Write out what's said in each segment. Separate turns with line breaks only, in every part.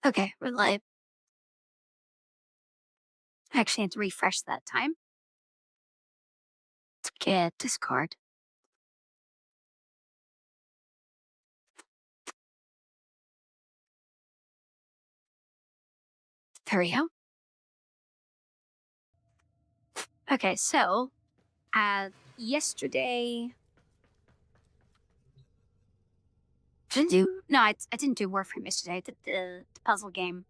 Okay, we're live. I actually had to refresh that time to get Discord. There we go. Okay, so yesterday I didn't do Warframe yesterday. I did the puzzle game.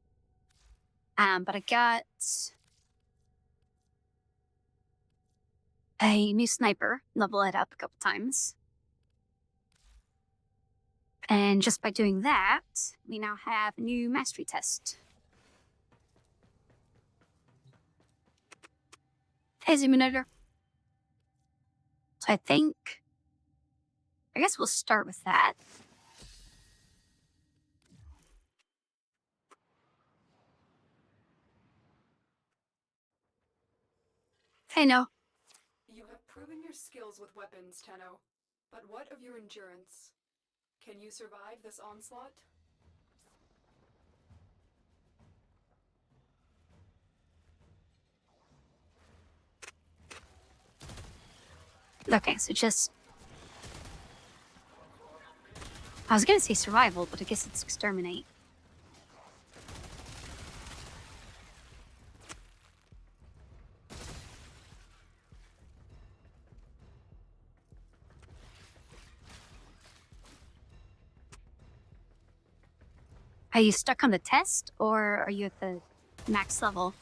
But I got a new sniper, level it up a couple times. And just by doing that, we now have a new mastery test. Hey, Zoominator. So I guess we'll start with that. Hey, no.
You have proven your skills with weapons, Tenno. But what of your endurance? Can you survive this onslaught?
Okay, so just... I was gonna say survival, but I guess it's exterminate. Are you stuck on the test, or are you at the max level?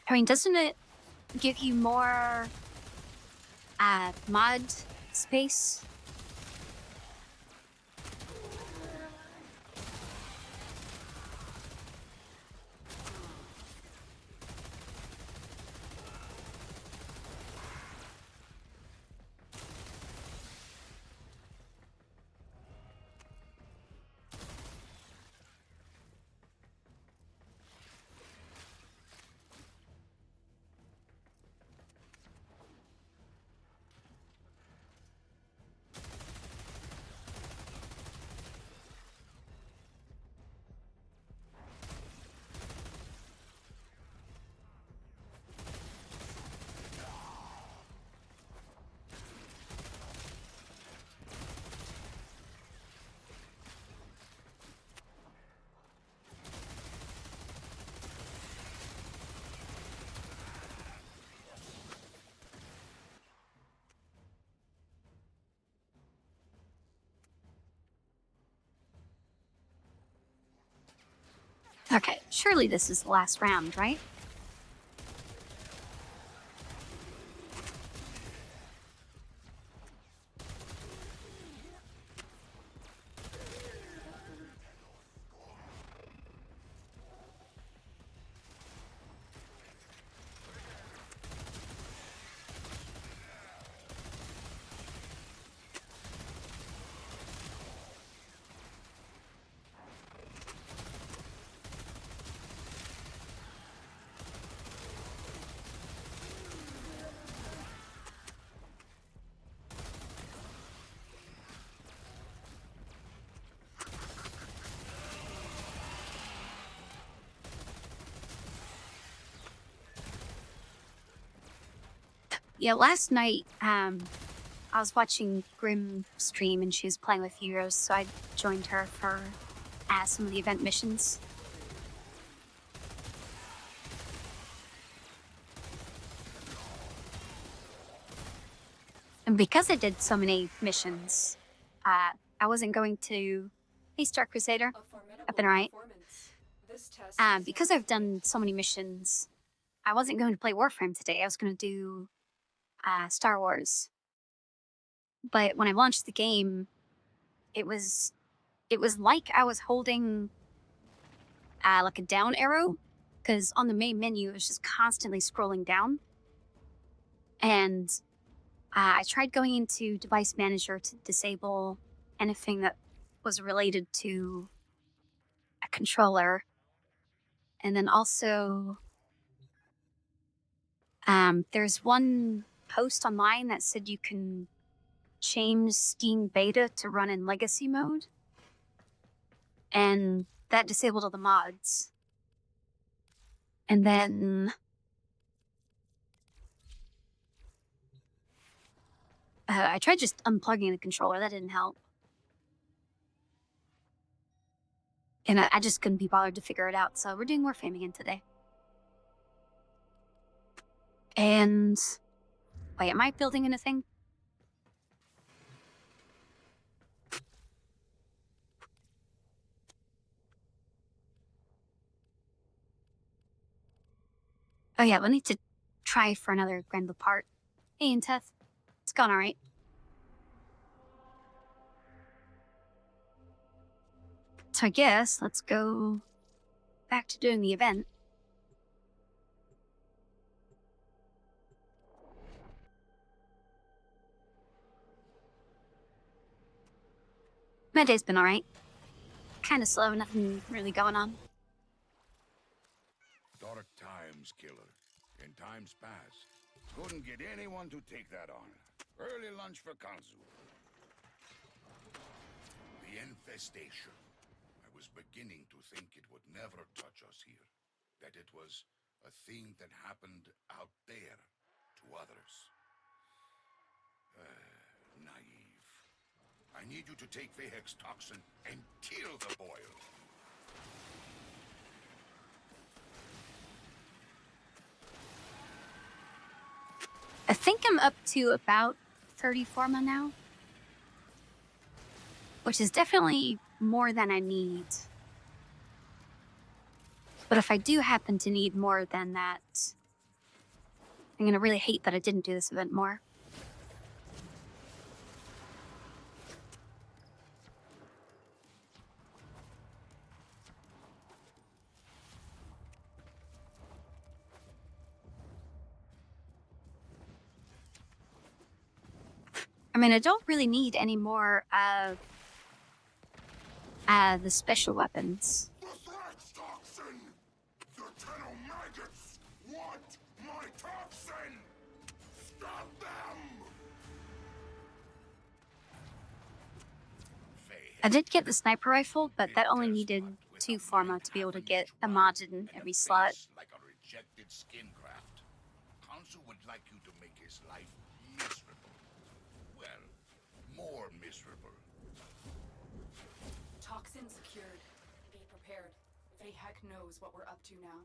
I mean, doesn't it give you more mod space? Okay, surely this is the last round, right? Yeah, last night, I was watching Grim stream and she was playing with heroes, so I joined her for some of the event missions. And because I did so many missions, I wasn't going to... Hey, Star Crusader. I've been alright. Because I've done so many missions, I wasn't going to play Warframe today. I was going to do Star Wars. But when I launched the game, it was like I was holding like a down arrow, because on the main menu it was just constantly scrolling down. And I tried going into Device Manager to disable anything that was related to a controller. And then also, there's one post online that said you can change Steam Beta to run in Legacy mode. And that disabled all the mods. And then I tried just unplugging the controller. That didn't help. And I just couldn't be bothered to figure it out. So we're doing Warframe again today. And wait, am I building anything? Oh yeah, we'll need to try for another Grenville part. Hey, Inteth. It's gone all right. So I guess let's go back to doing the event. My day's been all right. Kind of slow, nothing really going on.
Dark times, killer. In times past, couldn't get anyone to take that on. Early lunch for Kanzu. The infestation. I was beginning to think it would never touch us here. That it was a thing that happened out there to others. Naive. I need you to take Vahek's toxin and kill the boil.
I think I'm up to about 30 forma now, which is definitely more than I need. But if I do happen to need more than that, I'm gonna really hate that I didn't do this event more. I mean, I don't really need any more of the special weapons.
The threats toxin! The Tenno maggots want my toxin! Stop them!
I did get the sniper rifle, but that only needed 2 forma to be able to get a mod in every slot.
Like a rejected skin craft. Kanzu would like you to make his life miserable. Well, more miserable.
Toxin secured. Be prepared. Vahek knows what we're up to now.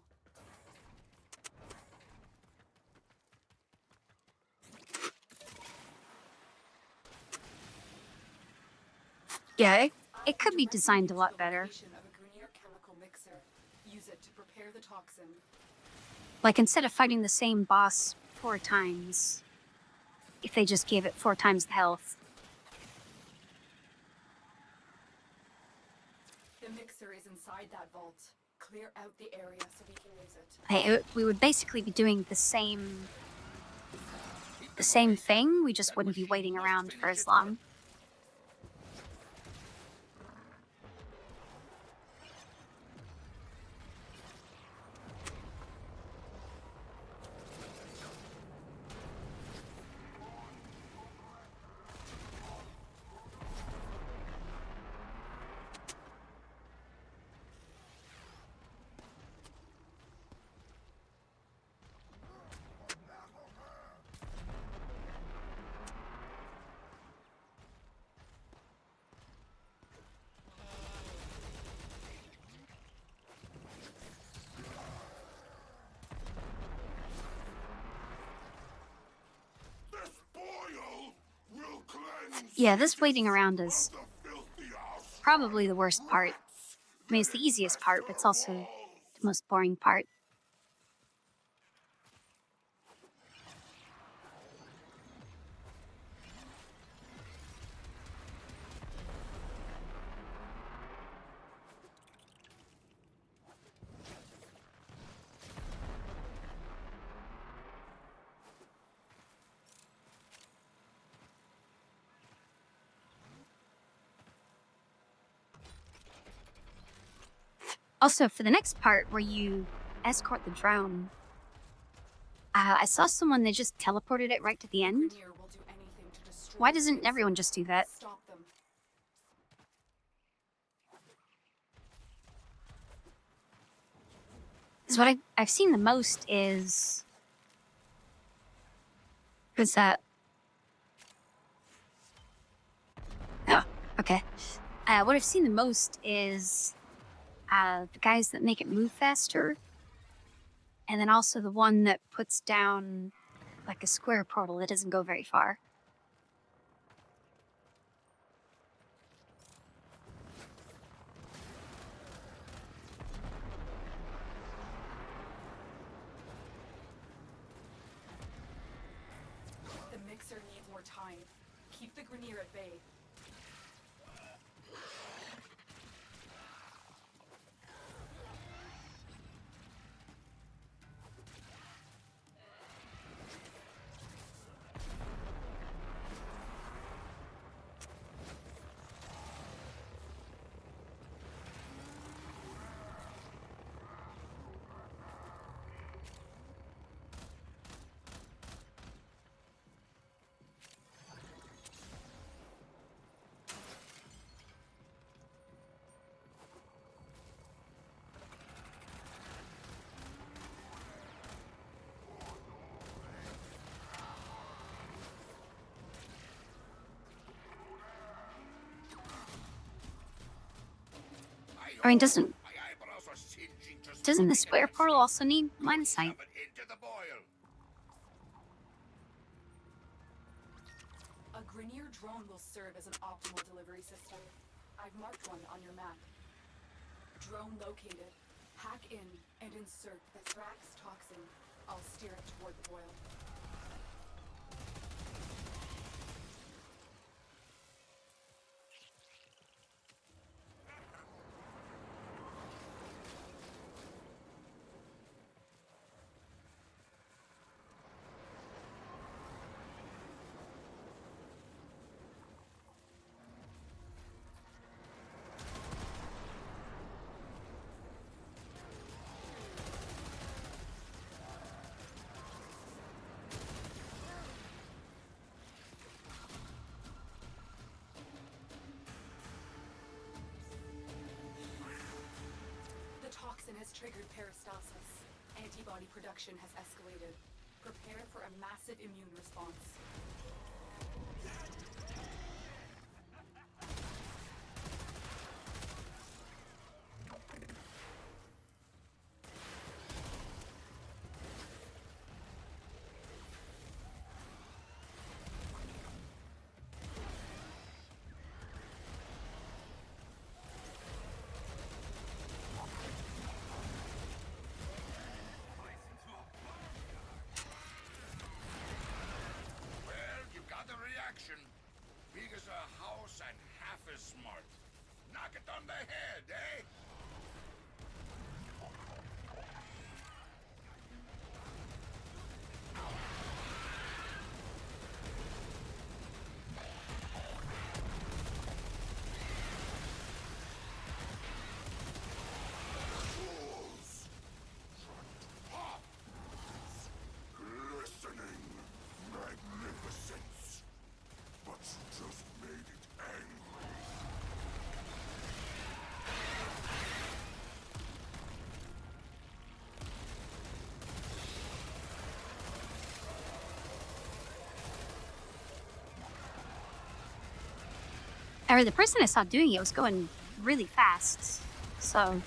Yeah, it could be designed a lot better.
Of a Grenier chemical mixer. Use it to prepare the toxin.
Like, instead of fighting the same boss 4 times, if they just gave it 4 times the health.
The mixer is inside that vault. Clear out the area so we can use it.
Hey, we would basically be doing the same thing, we just wouldn't be waiting around for as long. Yeah, this waiting around is probably the worst part. I mean, it's the easiest part, but it's also the most boring part. Also, for the next part where you escort the drone, I saw someone that just teleported it right to the end.
Grineer will do anything to destroy
Why
the
doesn't
base.
everyone just do that?
Stop them.
Because what I've seen the most is that. Oh, okay. What I've seen the most is the guys that make it move faster, and then also the one that puts down like a square portal that doesn't go very far.
The mixer needs more time. Keep the Grineer at bay.
I mean, doesn't
My eyebrows are singeing just
the
looking
square
at that
portal
thing.
also need line of sight?
Shove it into the boil.
A Grineer drone will serve as an optimal delivery system. I've marked one on your map. Drone located. Hack in and insert the Thrax toxin. I'll steer it toward the boil. The toxin has triggered peristalsis. Antibody production has escalated. Prepare for a massive immune response.
Well, you got a reaction. Big as a house and half as smart. Knock it on the head, eh? Fools! Shut up! Listening. Magnificence. But you just made it angry.
Or the person I saw doing it was going really fast, so
Well,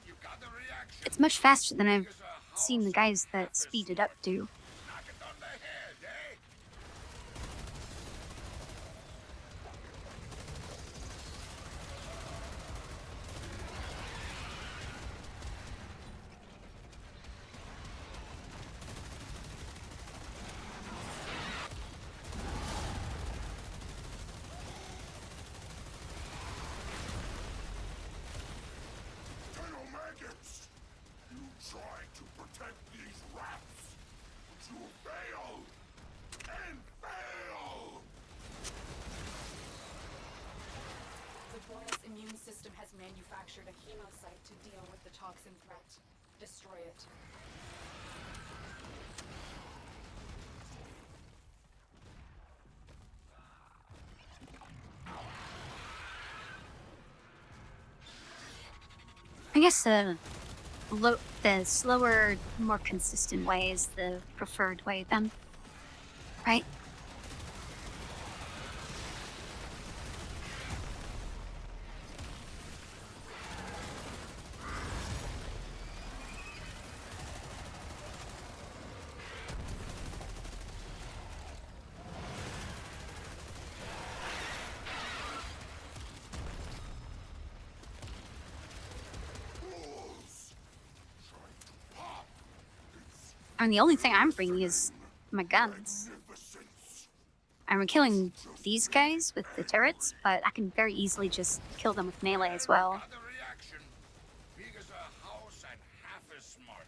you got a reaction.
it's much faster than I've
Big as a
seen the
house
guys
and
that
half as
speed it up
smart.
do.
Knock it on the head, eh? Maggots! You tried to protect these rats!
manufactured a hemosite to deal with the toxin threat. Destroy it.
I guess the slower, more consistent way is the preferred way then, right? I mean, the only thing I'm bringing is my guns. I'm killing these guys with the turrets, but I can very easily just kill them with melee as well.
Got the reaction. Big as a house and half as smart.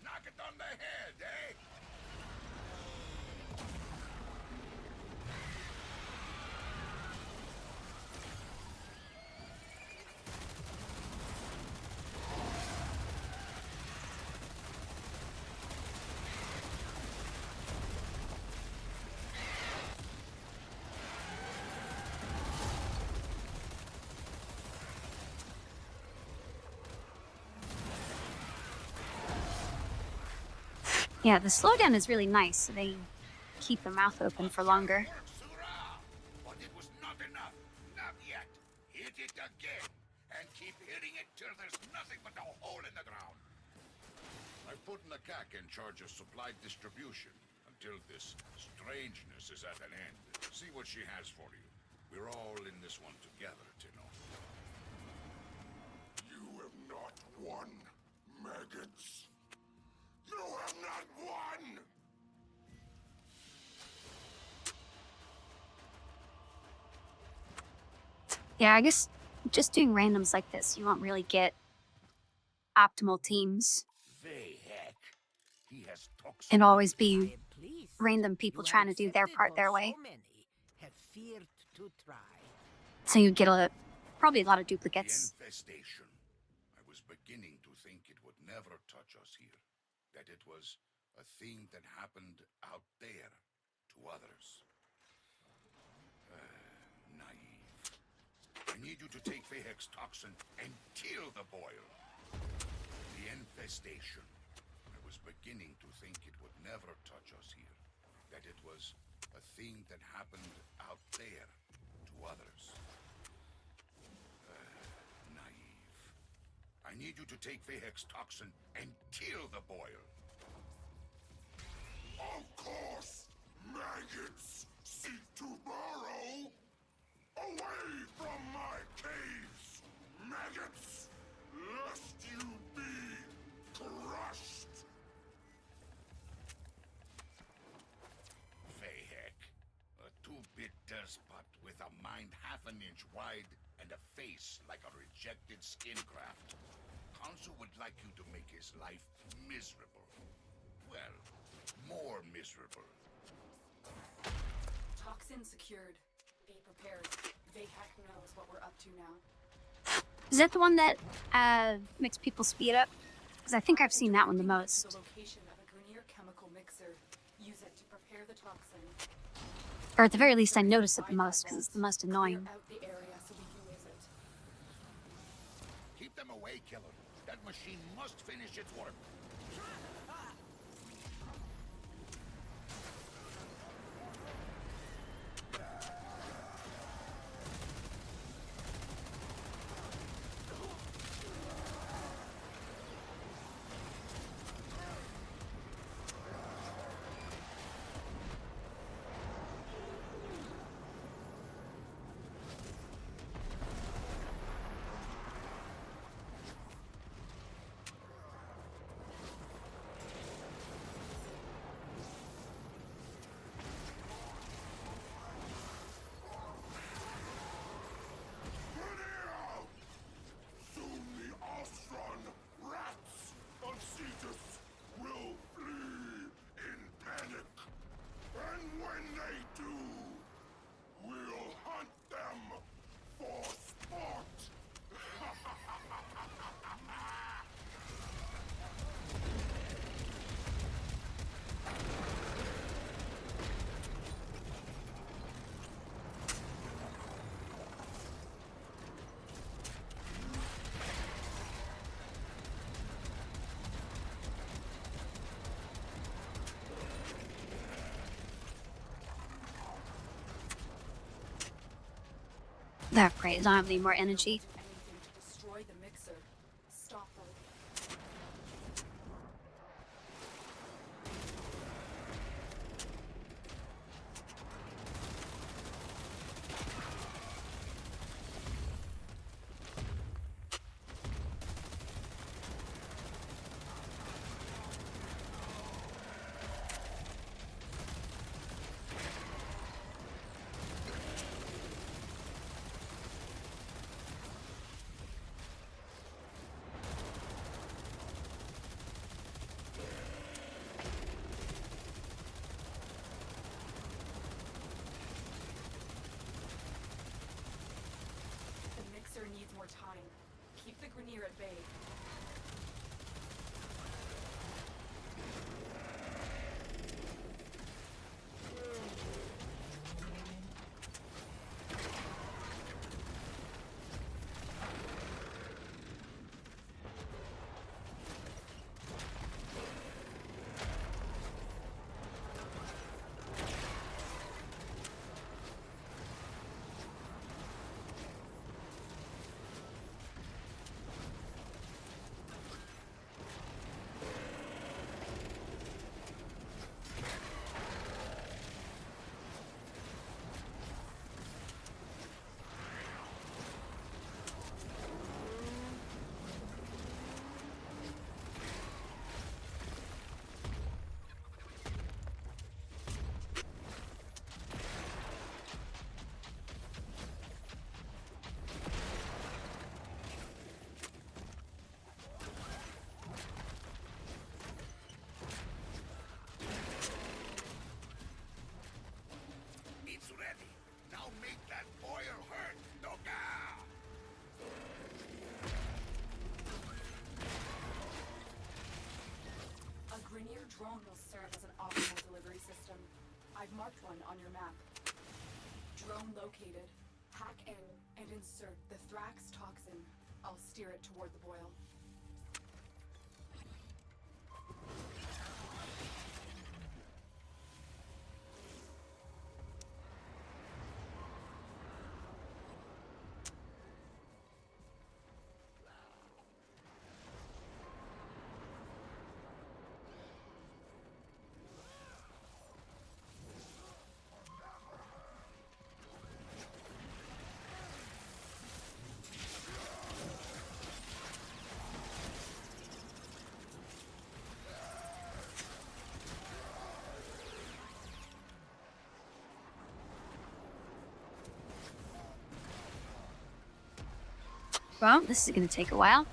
Knock it on the head, eh?
Yeah, the slowdown is really nice, so they keep their mouth open for longer.
But it was not enough. Not yet. Hit it again. And keep hitting it till there's nothing but a hole in the ground. I've put Nakak in charge of supply distribution until this strangeness is at an end. See what she has for you. We're all in this one together, Tino. You have not won, maggots. You have not won!
Yeah, I guess just doing randoms like this, you won't really get optimal teams.
Heck. He has
It'll always
I
be
am pleased.
random people
You have
trying to do their
accepted
part
what
their way.
So many have feared to try.
So you get probably a lot of
The
duplicates.
infestation. I was beginning to think it would never touch us here. That it was a thing that happened out there to others. Naive. I need you to take Vahek's toxin and kill the boil. The infestation. I was beginning to think it would never touch us here. That it was a thing that happened out there to others. Naive. I need you to take Vahek's toxin and kill the boil. Of course, maggots seek to burrow away from my caves. Maggots, lest you be crushed. Vahek, a two-bit despot with a mind half an inch wide and a face like a rejected skin graft. Consul would like you to make his life miserable. Well, more miserable.
Toxin secured. Be prepared. Vahek knows what we're up to now.
Is that the one that makes people speed up? Because I think I've seen that one the most.
The location of a Grineer chemical mixer. Use it to prepare the toxin.
Or at the very least, I notice it the most because it's the most annoying.
Clear out the area so we can use it.
Keep them away, killer. That machine must finish its work.
That great. I don't have any more
They'll
energy.
do anything to destroy the mixer. Stop them. The mixer needs more time. Keep the Grenier at bay.
It's ready. Now make that boil hurt, Doga!
A Grenier drone will serve as an optimal delivery system. I've marked one on your map. Drone located. Hack in and insert the Thrax toxin. I'll steer it toward the boil.
Well, this is going to take a while.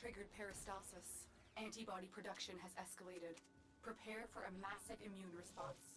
triggered peristalsis. Antibody production has escalated. Prepare for a massive immune response.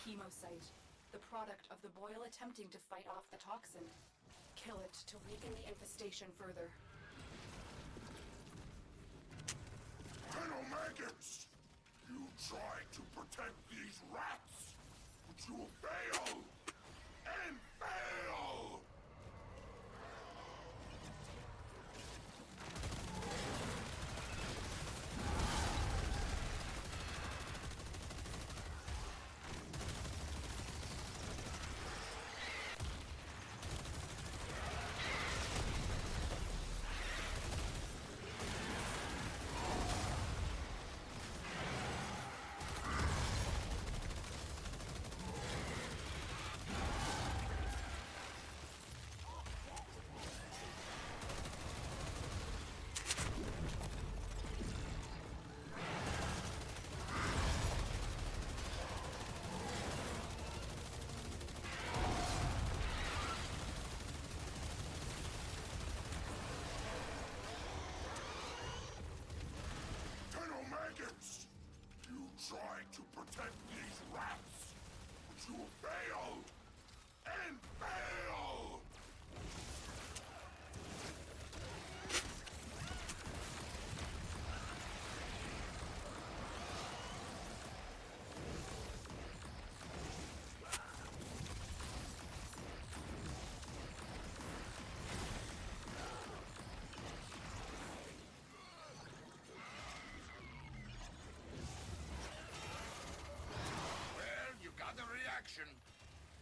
Hemocyte, the product of the boil attempting to fight off the toxin. Kill it to weaken the infestation further.
Maggots! You tried to protect these rats, but you will fail! And fail! You tried to protect these rats, but you will fail! And fail!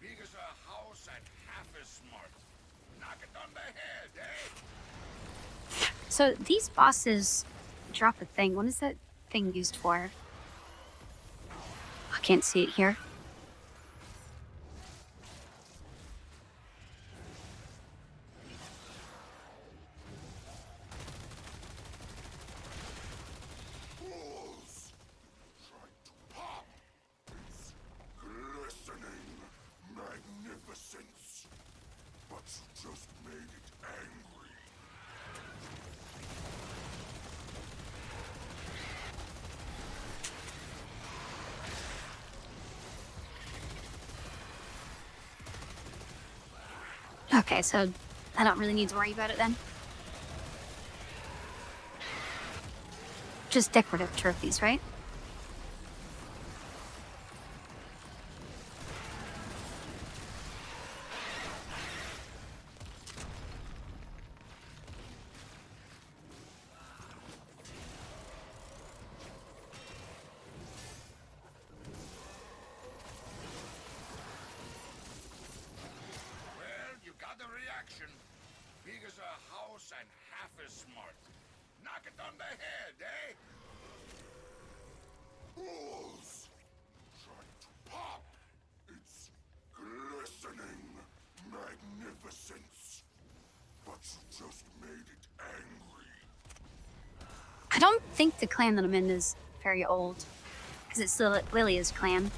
Big as a house and half as smart. Knock it on the head, eh?
So these bosses drop a thing. What is that thing used for? I can't see it here.
Fools! Tried to pop its glistening magnificence, but you just made it angry.
Okay, so I don't really need to worry about it then. Just decorative trophies, right?
Big as a house and half as smart. Knock it on the head, eh? Fools! Tried to pop its glistening magnificence, but you just made it angry.
I don't think the clan that I'm in is very old, because it's still Lilia's clan.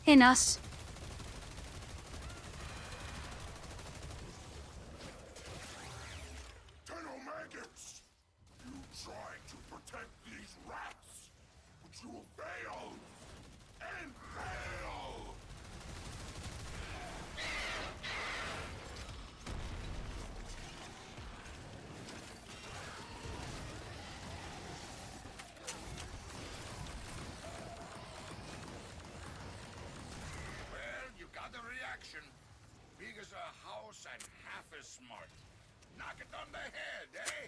In us.
action. Big as a house and half as smart. Knock it on the head, eh?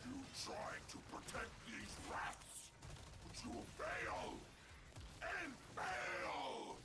You tried to protect these rats, but you will fail! And fail!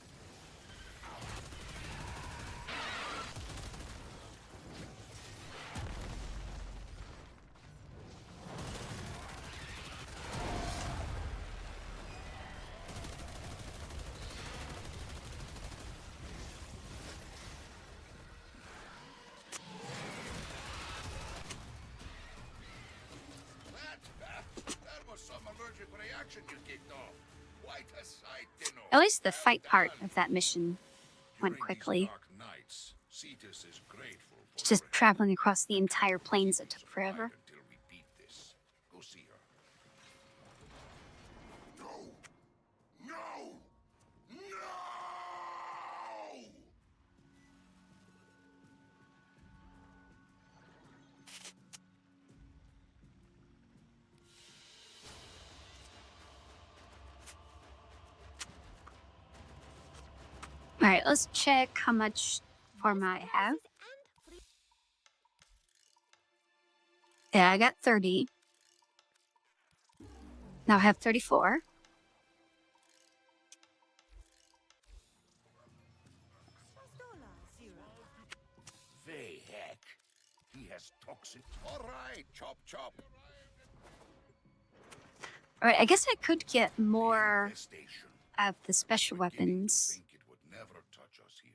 That was some allergic reaction you kicked off. Quite a sight, Dino.
At least the fight part of that mission went
During
quickly.
these dark nights, Cetus is grateful for
It's just
your
traveling across the entire plains that took
supplied
forever.
until we beat this. Go see her. No! No! No!
Alright, let's check how much pharma I have. Yeah, I got 30. Now I have 34.
Vey heck. He has toxin. All right, chop chop.
Alright, I guess I could get more
Infestation.
of the special
Beginning to
weapons.
think it would never touch us here.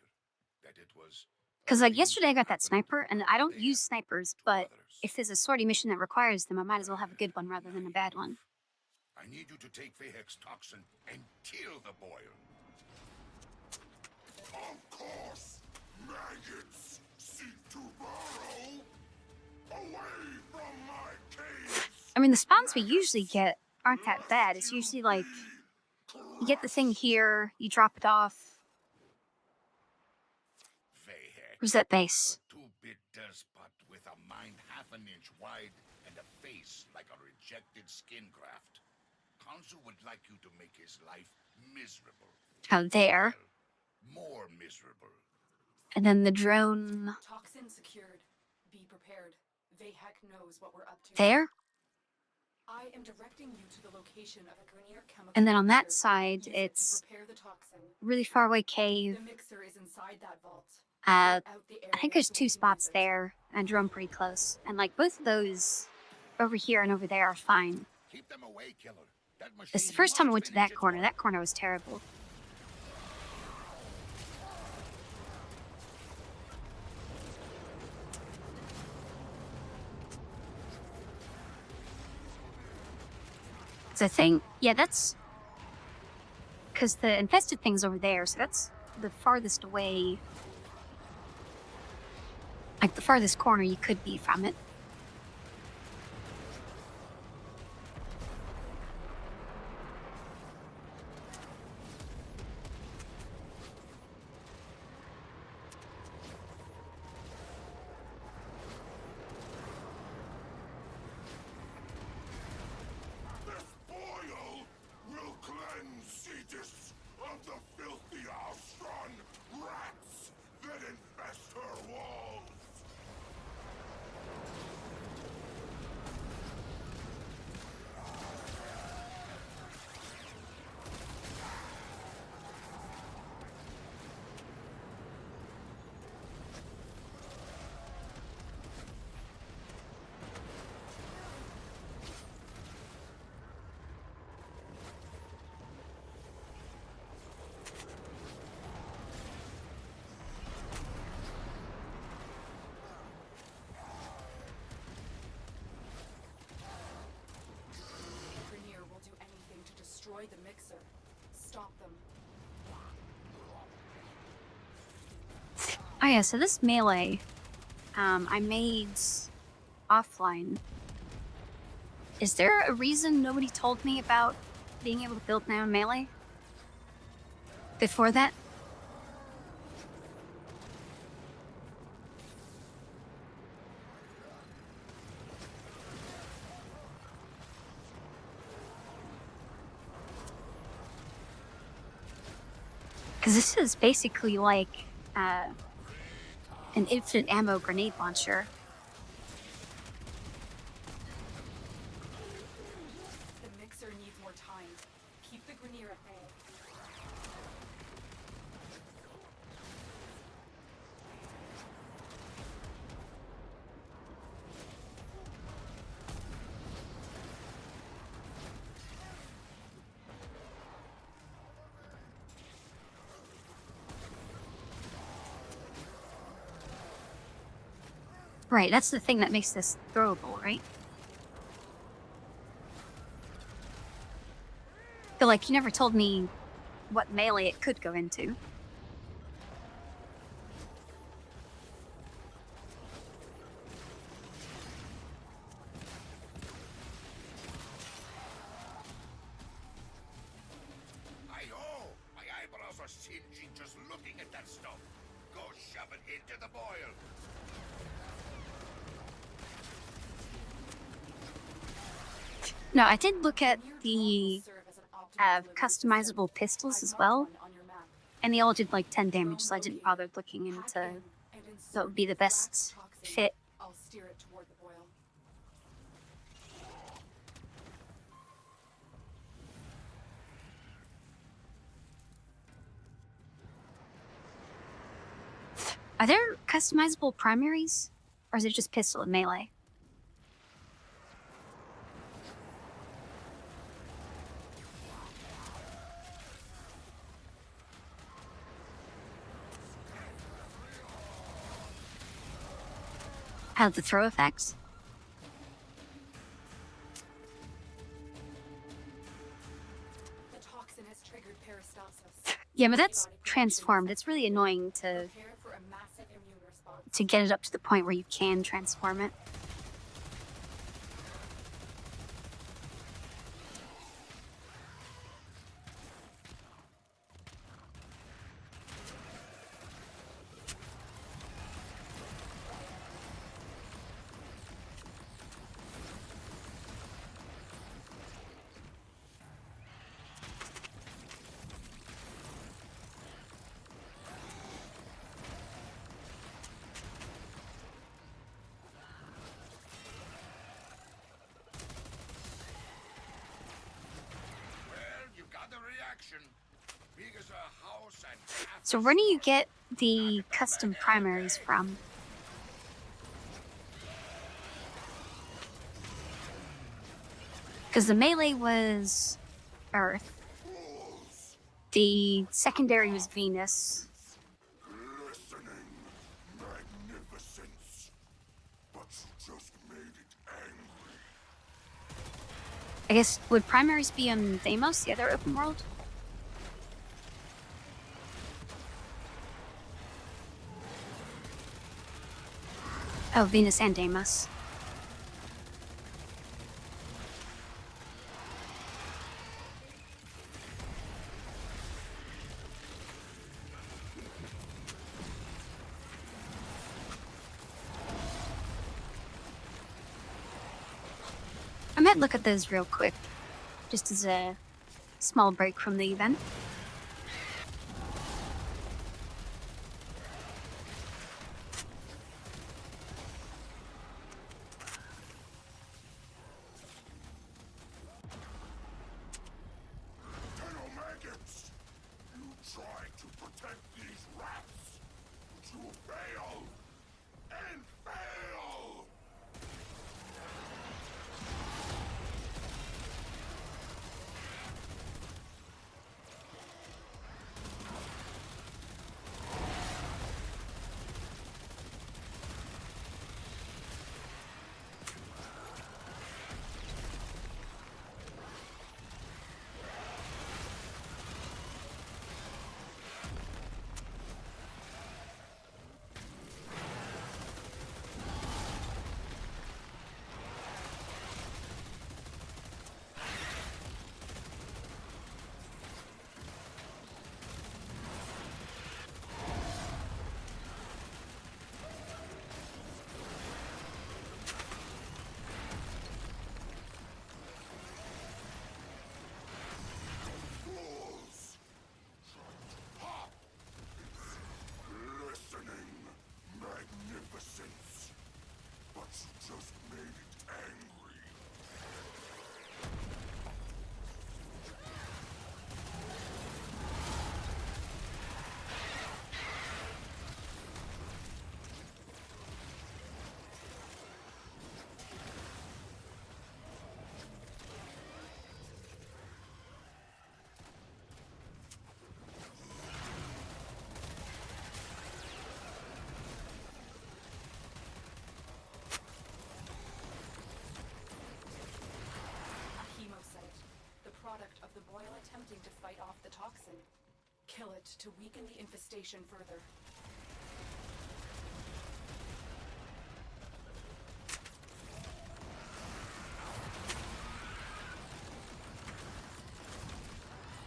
That it was
Because,
a
like,
thing
yesterday I got
happened
that sniper, and I don't
there
use snipers,
to
but
others.
if there's a sortie mission that requires them, I might as well have a good one rather than a bad one.
I need you to take Vehek's toxin and kill the boil. Of course, maggots seek to burrow away from my caves.
I mean, the spawns we usually get aren't that bad. It's usually like, you get the thing here, you drop it off.
Vehek,
Who's that base?
a two-bit despot with a mind half an inch wide and a face like a rejected skin graft. Council would like you to make his life miserable.
Oh, there.
Well, more miserable.
And then the drone
Toxin secured. Be prepared. Vehek knows what we're up to.
there.
I am directing you to the location of a Grenier chemical.
And then on that
mixer.
side,
Use it to
it's
prepare the toxin.
really far away cave.
The mixer is inside that vault.
Uh,
Clear out the
I think
area
there's
so
2
we can
spots
use it.
there, and a drone pretty close. And like both of those over here and over there are fine.
Keep them away, killer. That machine
It's the first time I
must
went to
finish
that
its
corner.
work.
That corner was terrible. So I think, yeah, that's because the infested thing's over there, so that's the farthest away, like the farthest corner you could be from it.
This boil will cleanse Cetus of the filthy Alstron rats that infest her walls.
Grenier will do anything to destroy the mixer. Stop them.
Oh yeah, so this melee, I made offline. Is there a reason nobody told me about being able to build my own melee before that? Because this is basically like an infinite ammo grenade launcher.
The mixer needs more time. Keep the Grenier at bay.
Right, that's the thing that makes this throwable, right? But like, you never told me what melee it could go into.
Hi-ho! My eyebrows are singeing just looking at that stuff. Go shove it into the boil.
No, I did look at
Grenier drone will
the
serve as an optimal delivery
customizable
system.
pistols
I've
as
marked
well,
one on your map.
and they all did like 10 damage,
Drone
so I didn't
located.
bother looking
Hack
into
in and
what would
insert
be the
the Thrax
best
toxin.
fit.
I'll steer it toward the boil.
Are there customizable primaries, or is it just pistol and melee? Have the throw effects?
The toxin has triggered peristalsis.
Yeah, but that's
Antibody production
transformed.
is
It's really annoying to
Prepare for a massive immune response.
get it up to the point where you can transform it.
Well, you got the reaction. Big as a house and half
So
as
where do you
strong.
get the custom primaries from? Because the melee was Earth, the secondary was Venus.
Listening, magnificence. But you just made it angry.
I guess, would primaries be on Deimos, the other open world? Oh, Venus and Deimos. I might look at those real quick, just as a small break from the event.
Maggots! You tried to protect these rats, but you failed! And fail!
toxin. Kill it to weaken the infestation further.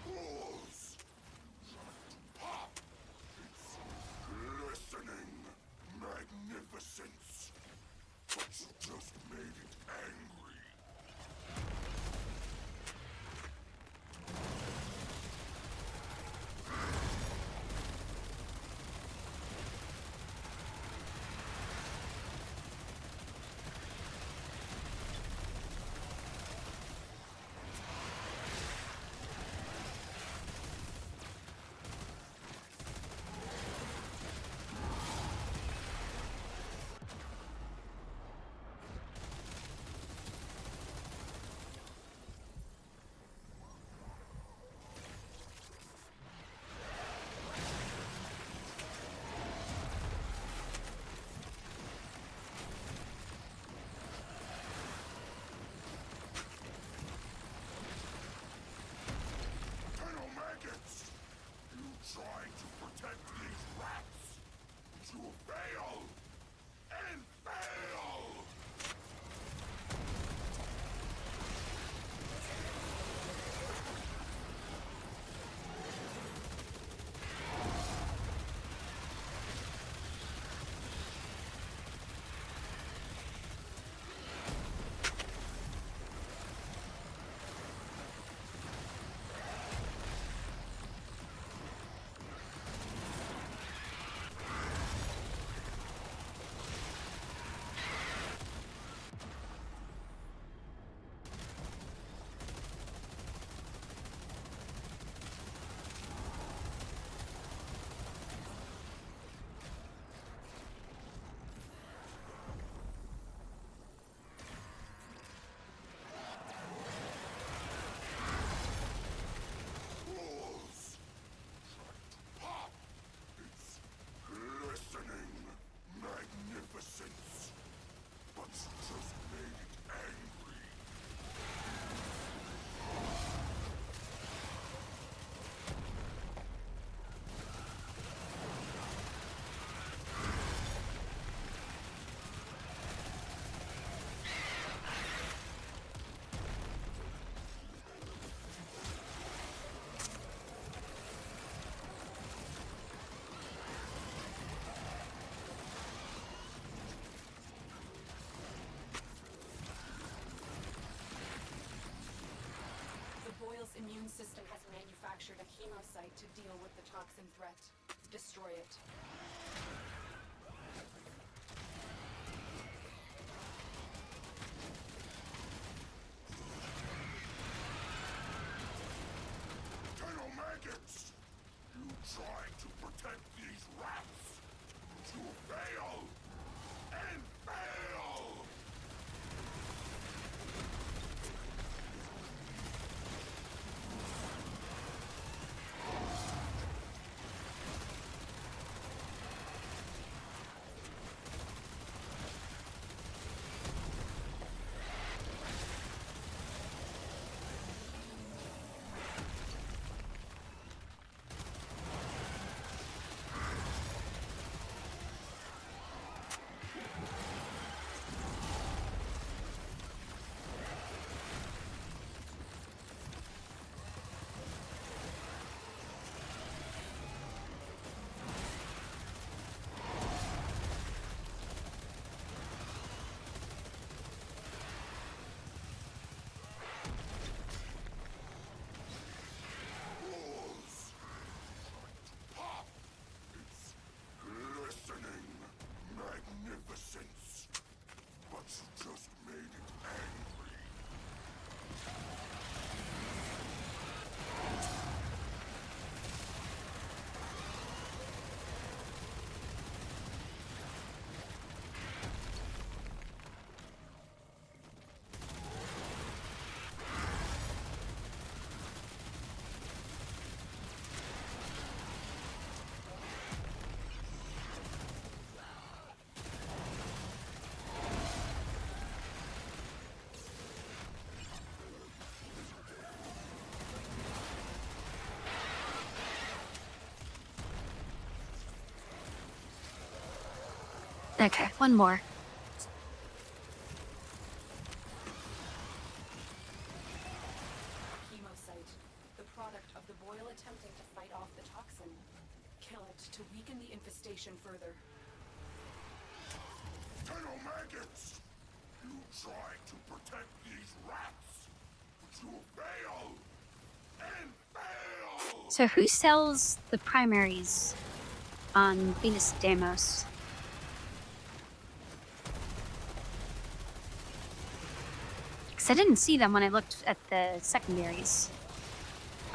Fools! Pop! It's glistening magnificence. But you just made it angry. Maggots! You trying to protect these rats? You fail! And fail! Fools! Pop! It's glistening magnificence. But you just made it angry.
The Boyle's immune system has manufactured a chemocyte to deal with the toxin threat. Destroy it.
Colonel Maggots! You trying to protect these rats? You fail! And fail!
Okay, one more.
Hemocyte, the product of the boil attempting to fight off the toxin. Kill it to weaken the infestation further.
Colonel Maggots! You tried to protect these rats, but you failed! And failed!
So who sells the primaries on Venus Deimos? Because I didn't see them when I looked at the secondaries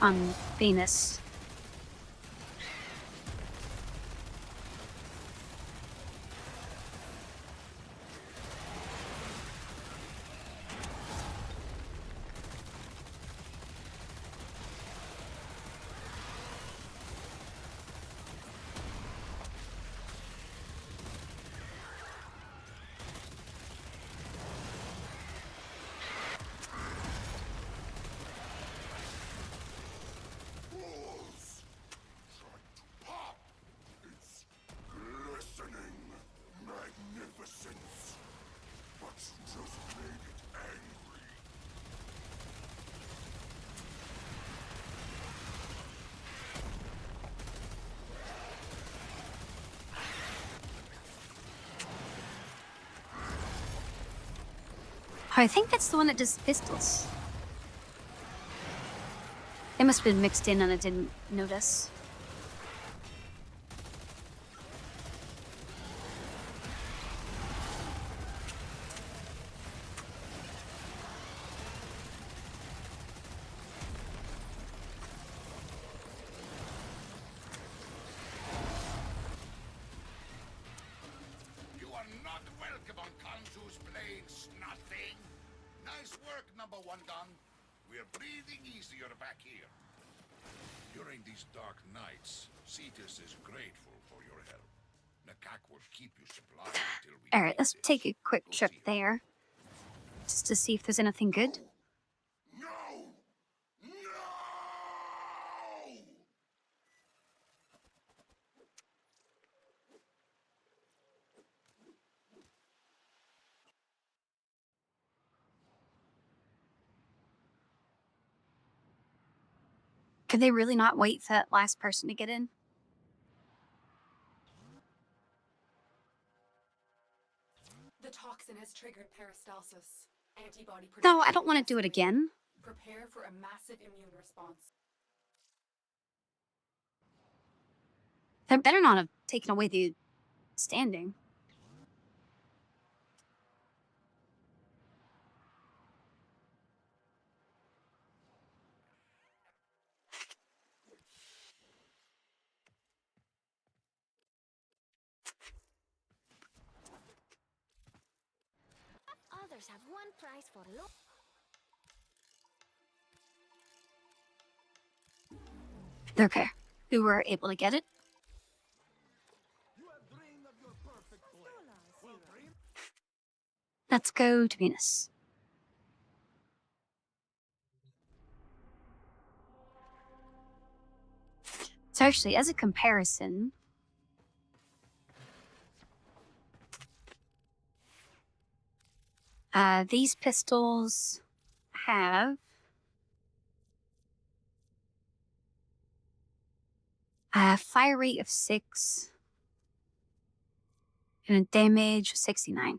on Venus.
Fools! Tried to pop its glistening magnificence, but you just made it angry.
I think that's the one that does pistols. They must have been mixed in and I didn't notice.
You are not welcome on Kansu's plains, nothing. Nice work, number one gun. We're breathing easier back here. During these dark nights, Cetus is grateful for your help. Nakak will keep you supplied until we
Alright,
need
let's
it.
take a quick
Go
trip
see him.
there. Just to see if there's anything good.
No! No!
Could they really not wait for that last person to get in?
The toxin has triggered peristalsis. Antibody
No, I
production
don't want to do it
accelerated.
again.
Prepare for a massive immune response.
They better not have taken away the standing.
Others have one prize for low.
Okay. Who were able to get it? Let's go to Venus. So actually, as a comparison, these pistols have a fire rate of 6 and a damage of 69.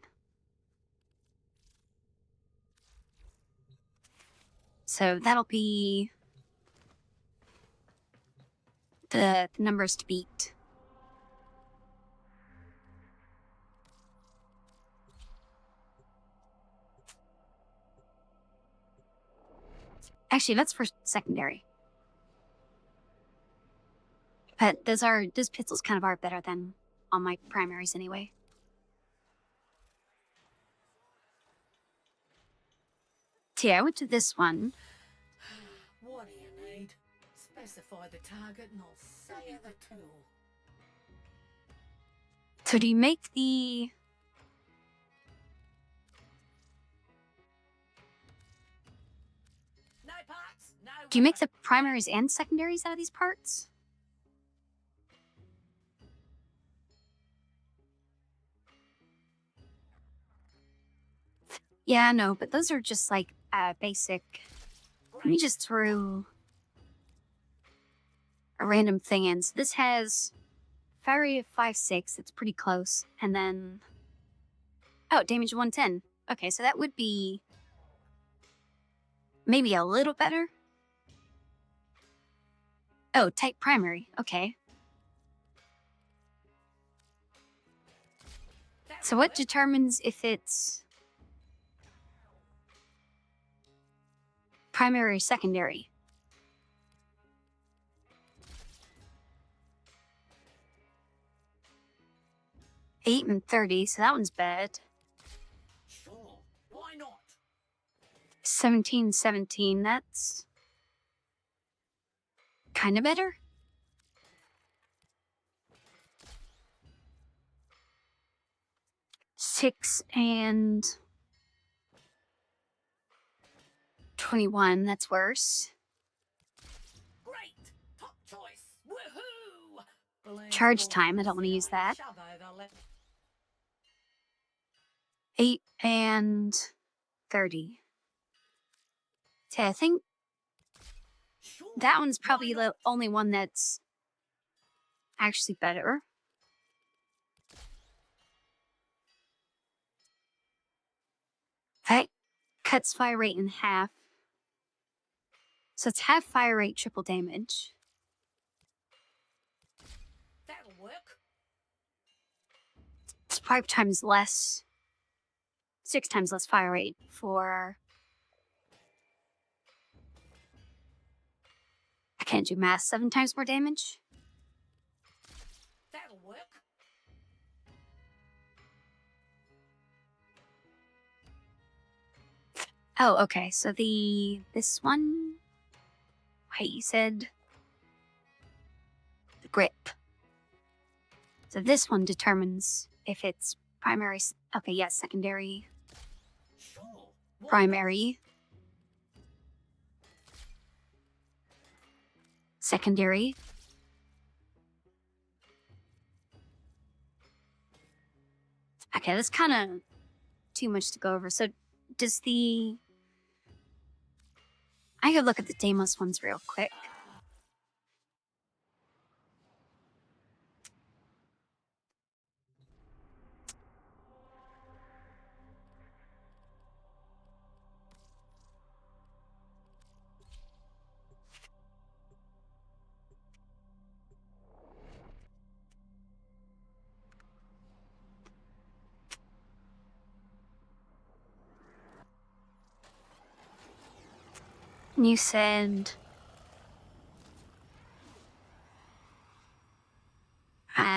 So that'll be the numbers to beat. Actually, that's for secondary. But those pistols kind of are better than on my primaries anyway. So yeah, I went to this one.
What do you need? Specify the target and I'll sell you the tool.
So do you make the...
No parts, no
Do you make
weapon.
the primaries and secondaries out of these parts? Yeah, I know, but those are just like basic. Let me just throw a random thing in. So this has fire rate of 5/6. It's pretty close. And then, oh, damage 110. Okay, so that would be maybe a little better. Oh, type primary. Okay. So what determines if it's primary or secondary? Eight and 30, so that one's bad.
Sure, why not?
17, 17, that's kind of better. Six and 21, that's worse.
Great! Top choice! Woohoo!
Charge time, I don't want to use that. 8 and 30. Okay, I think that one's probably the only one that's actually better. That cuts fire rate in half. So it's half fire rate, triple damage.
That'll work.
It's 5 times less, 6 times less fire rate for... I can't do math. 7 times more damage?
That'll work.
Oh, okay. So this one... Wait, you said... The grip. So this one determines if it's primary... Okay, yes, secondary...
Sure. Why
Primary... Secondary... Okay, that's kind of too much to go over. So does the... I could look at the Deimos ones real quick. And you said...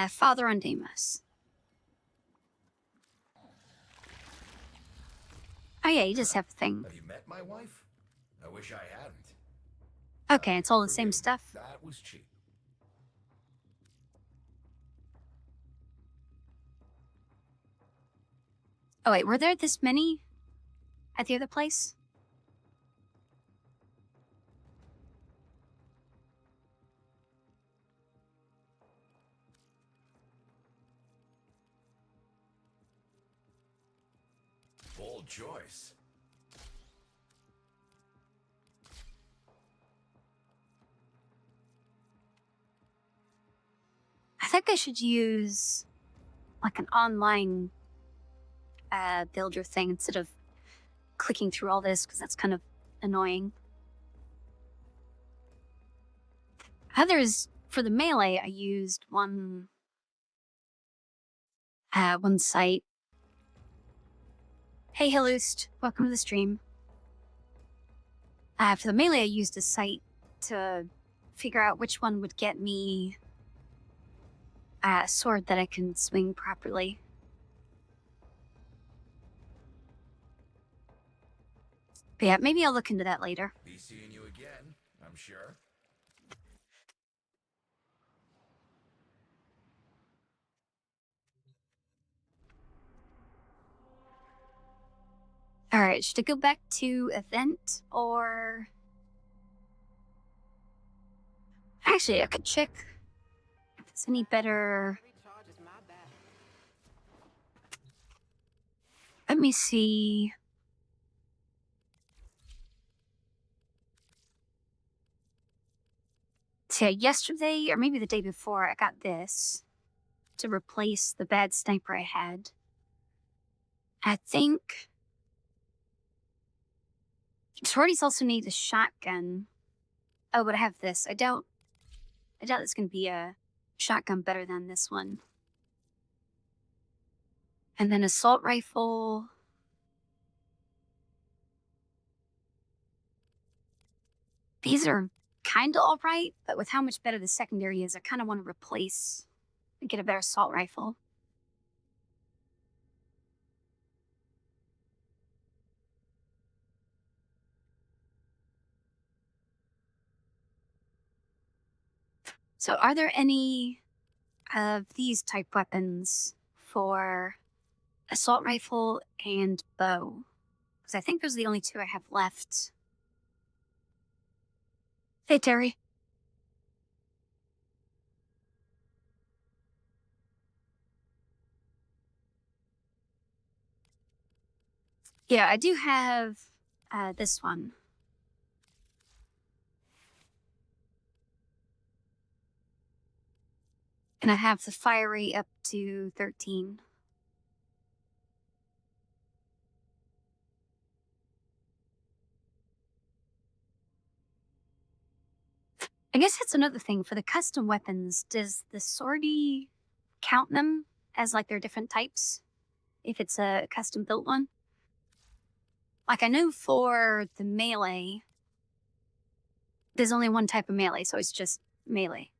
Father on Deimos. Oh yeah, you just have a thing.
Have you met my wife? I wish I hadn't.
Okay, it's all the same
Forgive.
stuff.
That was cheap.
Oh wait, were there this many at the other place?
Bold choice.
I think I should use like an online builder thing instead of clicking through all this because that's kind of annoying. Others, for the melee, I used one site. Hey Hilloost, welcome to the stream. For the melee, I used a site to figure out which one would get me a sword that I can swing properly. But yeah, maybe I'll look into that later.
Be seeing you again, I'm sure.
Alright, should I go back to event or... Actually, I could check if it's any better. Let me see. So yeah, yesterday, or maybe the day before, I got this to replace the bad sniper I had. I think sororities also need a shotgun. Oh, but I have this. I doubt it's gonna be a shotgun better than this one. And then assault rifle. These are kinda alright, but with how much better the secondary is, I kinda want to replace and get a better assault rifle. So are there any of these type weapons for assault rifle and bow? Because I think those are the only two I have left. Hey, Terry. Yeah, I do have this one. And I have the fire rate up to 13. I guess that's another thing for the custom weapons. Does the sortie count them as like their different types if it's a custom built one? Like I know for the melee, there's only one type of melee, so it's just melee.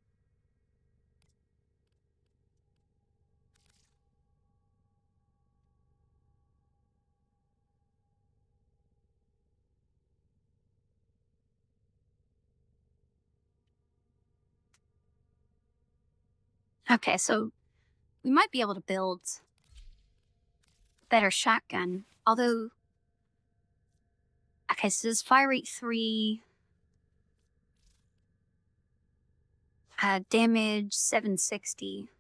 Okay, so we might be able to build a better shotgun. Although, okay, so this fire rate 3, damage 760.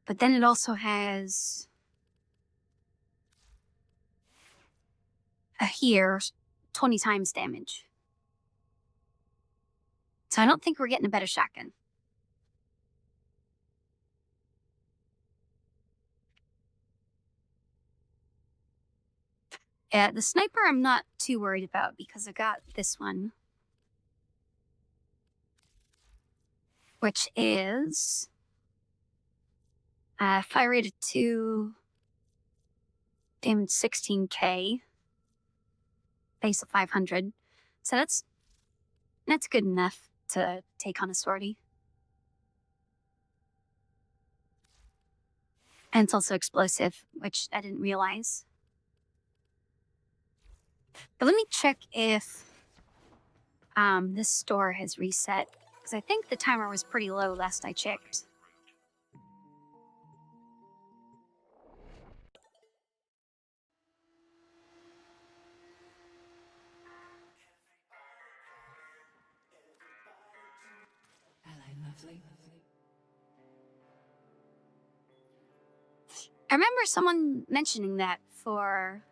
But then it also has here 20 times damage. So I don't think we're getting a better shotgun. Yeah, the sniper I'm not too worried about because I got this one, which is fire rate of 2, damage 16k, base of 500. So that's good enough to take on a sortie. And it's also explosive, which I didn't realize. But let me check if this store has reset, because I think the timer was pretty low last I checked.
Hello, lovely.
I remember someone mentioning that for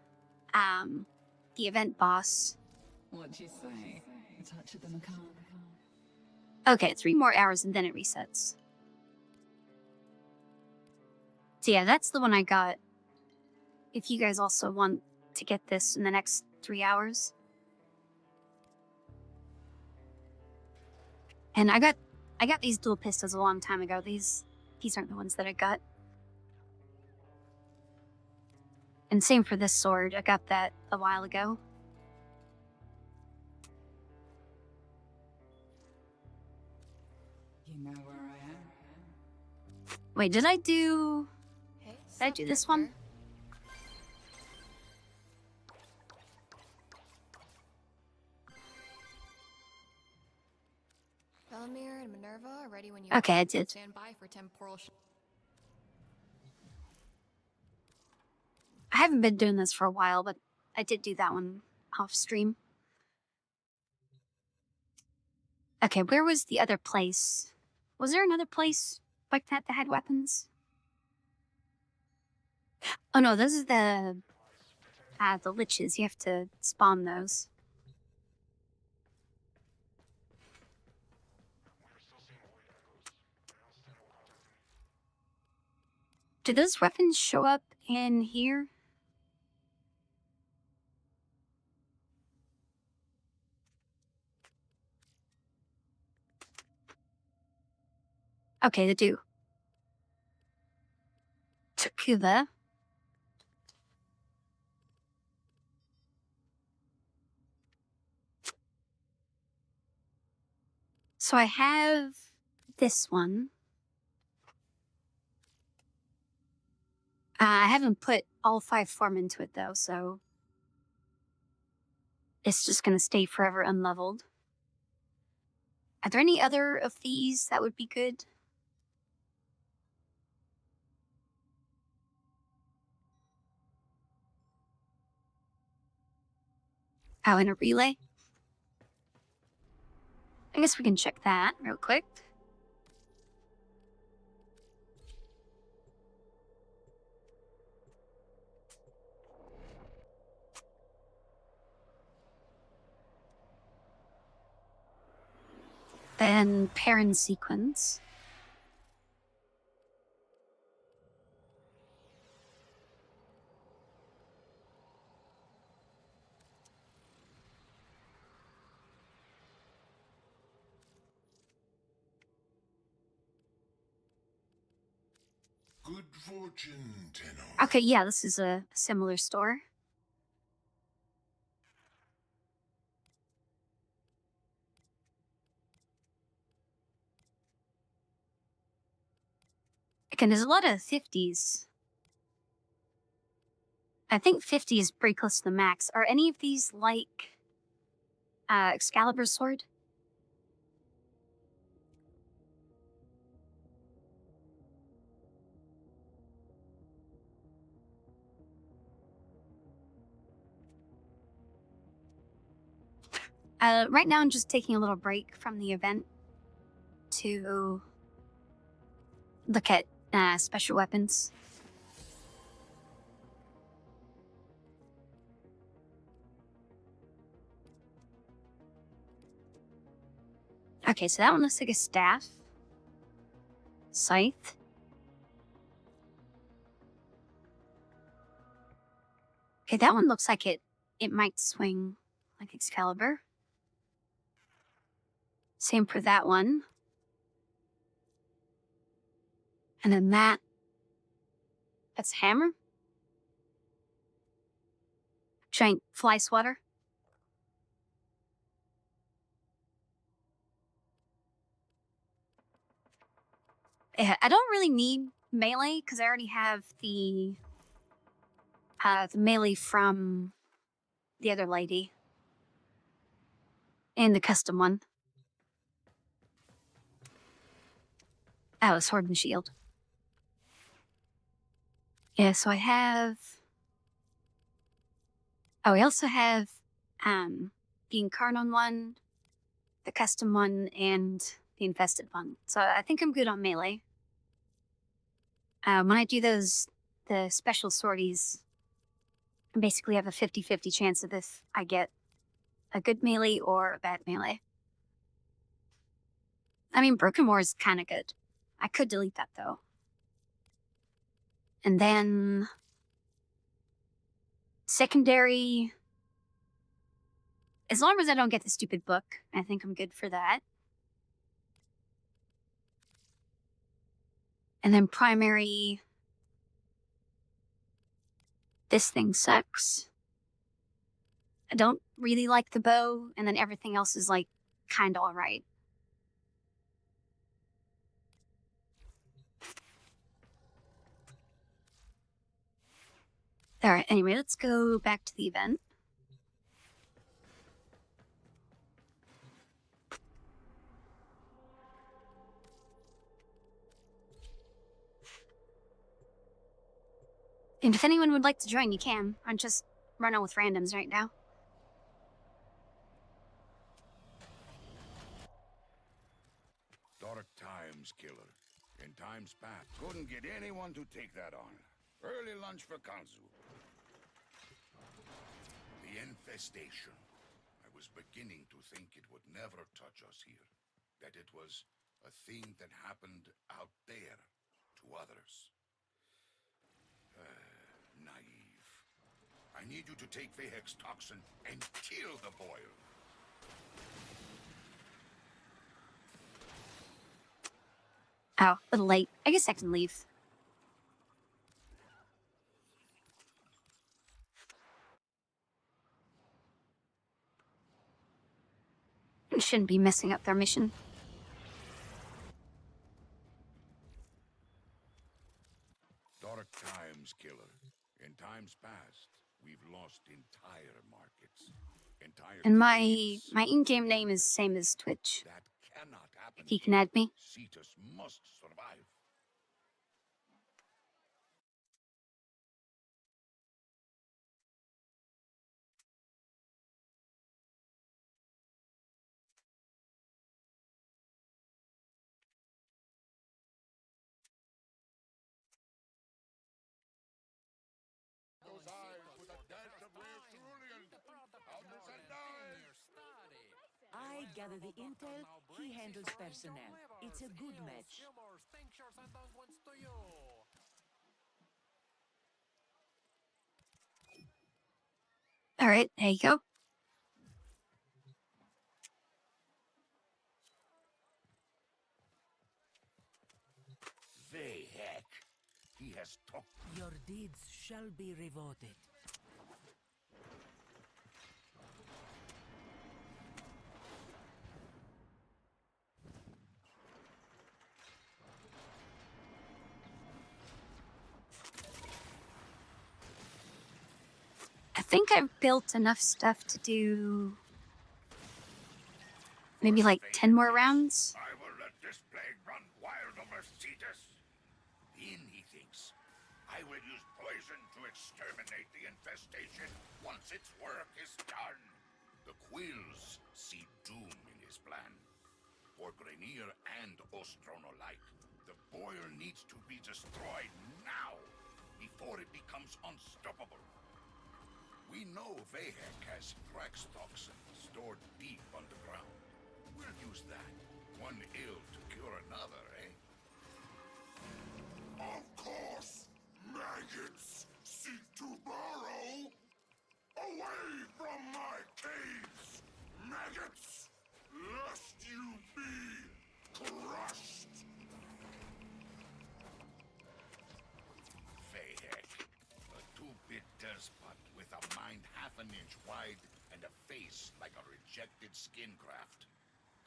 the event boss.
What'd you say? A touch of the macabre.
Okay, 3 more hours and then it resets. So yeah, that's the one I got. If you guys also want to get this in the next 3 hours. And I got these dual pistols a long time ago. These aren't the ones that I got. And same for this sword. I got that a while ago.
You know where I am.
Wait, did I do this one?
Bellamere and Minerva are ready when you
Okay, I did.
stand by for temporal.
I haven't been doing this for a while, but I did do that one off stream. Okay, where was the other place? Was there another place like that that had weapons? Oh no, those are the liches. You have to spawn those. Do those weapons show up in here? Okay, they do. Takuba. So I have this one. I haven't put all 5 form into it though, so it's just gonna stay forever unleveled. Are there any other of these that would be good? Oh, in a relay? I guess we can check that real quick. Then parent sequence.
Good fortune, Tenno.
Okay, yeah, this is a similar store. Again, there's a lot of 50s. I think 50 is pretty close to the max. Are any of these like Excalibur sword? Right now I'm just taking a little break from the event to look at special weapons. Okay, so that one looks like a staff. Scythe. Okay, that one looks like it might swing like Excalibur. Same for that one. And then that's hammer. Giant fly swatter. Yeah, I don't really need melee because I already have the melee from the other lady and the custom one. Oh, sword and shield. Yeah, so I have. Oh, I also have the Incarnon one, the custom one, and the infested one. So I think I'm good on melee. When I do the special sorties, I basically have a 50-50 chance of if I get a good melee or a bad melee. I mean, Broken War is kind of good. I could delete that though. And then secondary, as long as I don't get the stupid book, I think I'm good for that. And then primary, this thing sucks. I don't really like the bow, and then everything else is like kind of alright. Alright, anyway, let's go back to the event. And if anyone would like to join, you can. I'm just running with randoms right now.
Dark times, killer. In times past, couldn't get anyone to take that on. Early lunch for Kanzu. The infestation. I was beginning to think it would never touch us here. That it was a thing that happened out there to others. Naive. I need you to take Vehek's toxin and kill the boil.
Oh, a little late. I guess I can leave. Shouldn't be messing up their mission.
Dark times, killer. In times past, we've lost entire markets. Entire
And my
trades.
in-game name is same as Twitch.
That cannot happen.
If you can add me.
Cetus must survive. Those eyes with a dash of rare cerulean. How does that die?
I gather the intel, he handles personnel. It's a good match.
All right, there you go.
Vehek. He has talked.
Your deeds shall be rewarded.
I think I've built enough stuff to do maybe like 10 more rounds.
I will let this plague run wild over Cetus. Then he thinks, I will use poison to exterminate the infestation once its work is done. The Quills see doom in his plan. For Grenier and Ostron alike, the boil needs to be destroyed now, before it becomes unstoppable. We know Vehek has Thrax toxin stored deep underground. We'll use that. One ill to cure another, eh? Of course, maggots seek to burrow away from my caves. Maggots, lest you be crushed. Vehek, a two-bit despot with a mind half an inch wide and a face like a rejected skin graft.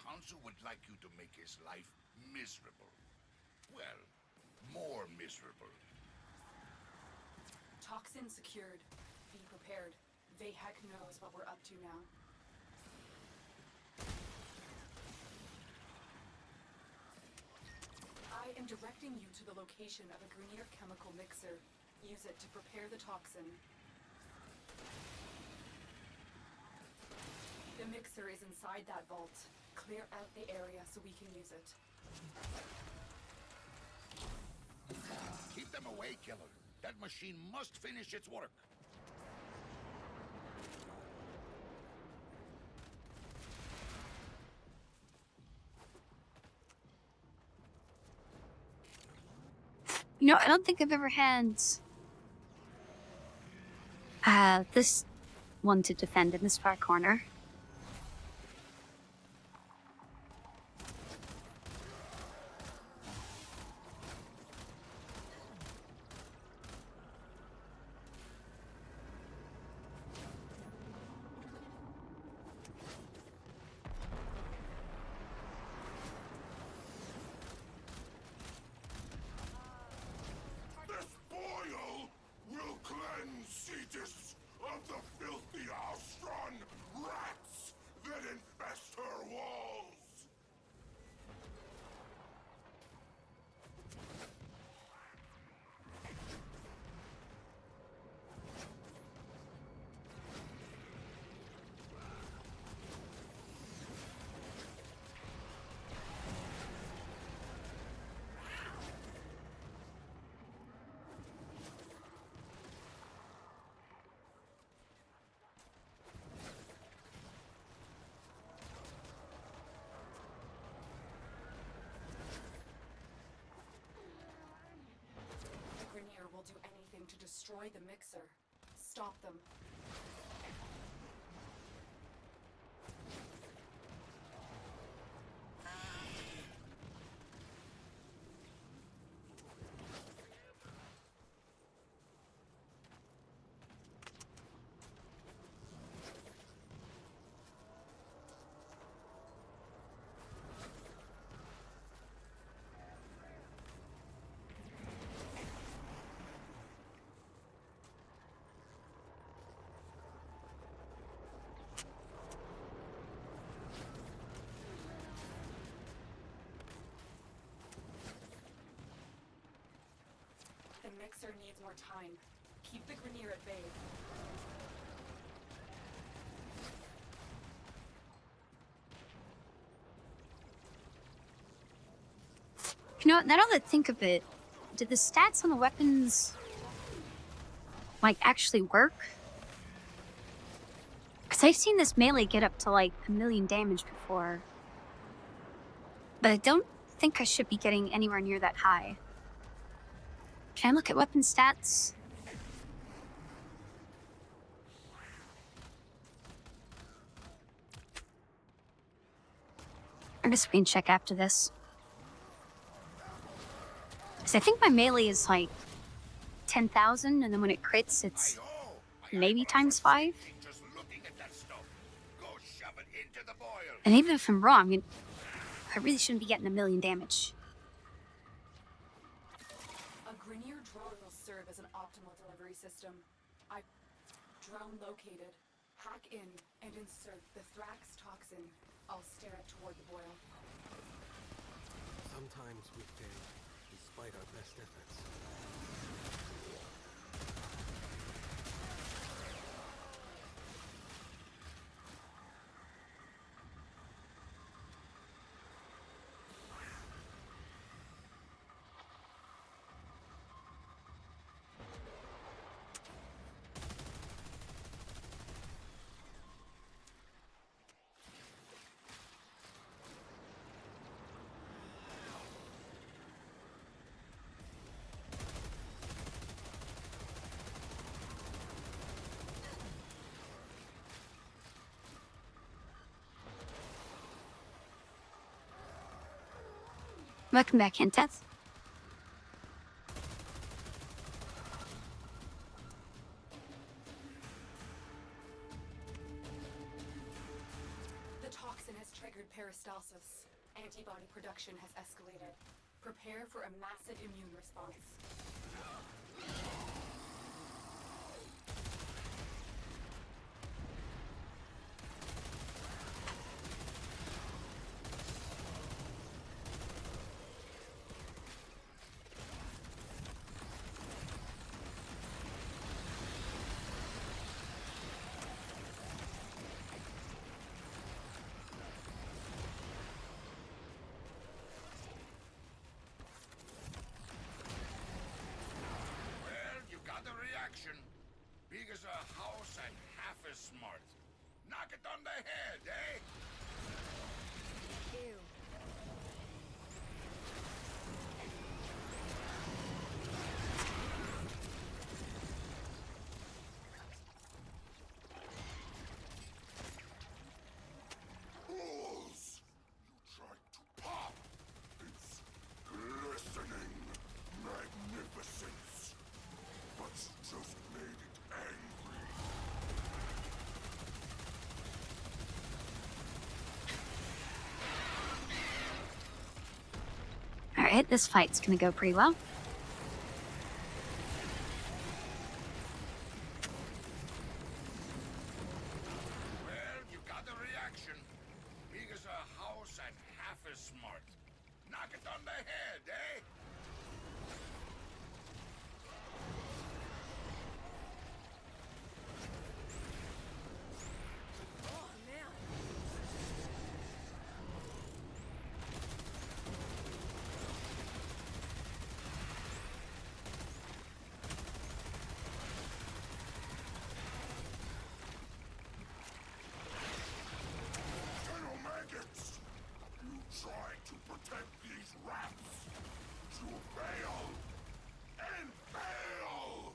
Khonsu would like you to make his life miserable. Well, more miserable.
Toxin secured. Be prepared. Vehek knows what we're up to now. I am directing you to the location of a Grenier chemical mixer. Use it to prepare the toxin. The mixer is inside that vault. Clear out the area so we can use it.
Keep them away, killer. That machine must finish its work.
You know, I don't think I've ever had this one to defend in this far corner.
This boil will cleanse Cetus of the filthy Austron rat
destroy the mixer. Stop them. The mixer needs more time. Keep the Grenier at bay.
You know, now that I think of it, did the stats on the weapons, like, actually work? Because I've seen this melee get up to, like, 1,000,000 damage before. But I don't think I should be getting anywhere near that high. Can I look at weapon stats? I'm gonna screen check after this. Because I think my melee is like 10,000, and then when it crits, it's maybe times 5.
Just looking at that stuff. Go shove it into the boil.
And even if I'm wrong, I really shouldn't be getting 1,000,000 damage.
A Grenier drone will serve as an optimal delivery system. Drone located. Hack in and insert the Thrax toxin. I'll steer it toward the boil.
Sometimes we fail, despite our best efforts.
Welcome back, Hinteth.
The toxin has triggered peristalsis. Antibody production has escalated. Prepare for a massive immune response.
Well, you got a reaction. Big as a house and half as smart. Knock it on the head, eh?
Ew.
Fools! You tried to pop. It's glistening magnificence. But you just made it angry.
Alright, this fight's gonna go pretty well.
Well, you got a reaction. Big as a house and half as smart. Knock it on the head, eh?
Oh, man.
Colonel Maggots! You tried to protect these rats. You failed. And failed!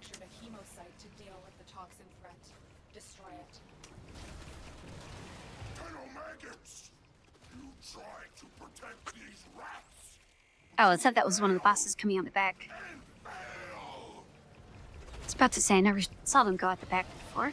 manufactured a hemocyte to deal with the toxin threat. Destroy it.
Hello, maggots! You trying to protect these rats?
Oh, it said that was one of the bosses coming out the back.
And fail!
I was about to say I never saw them go out the back before.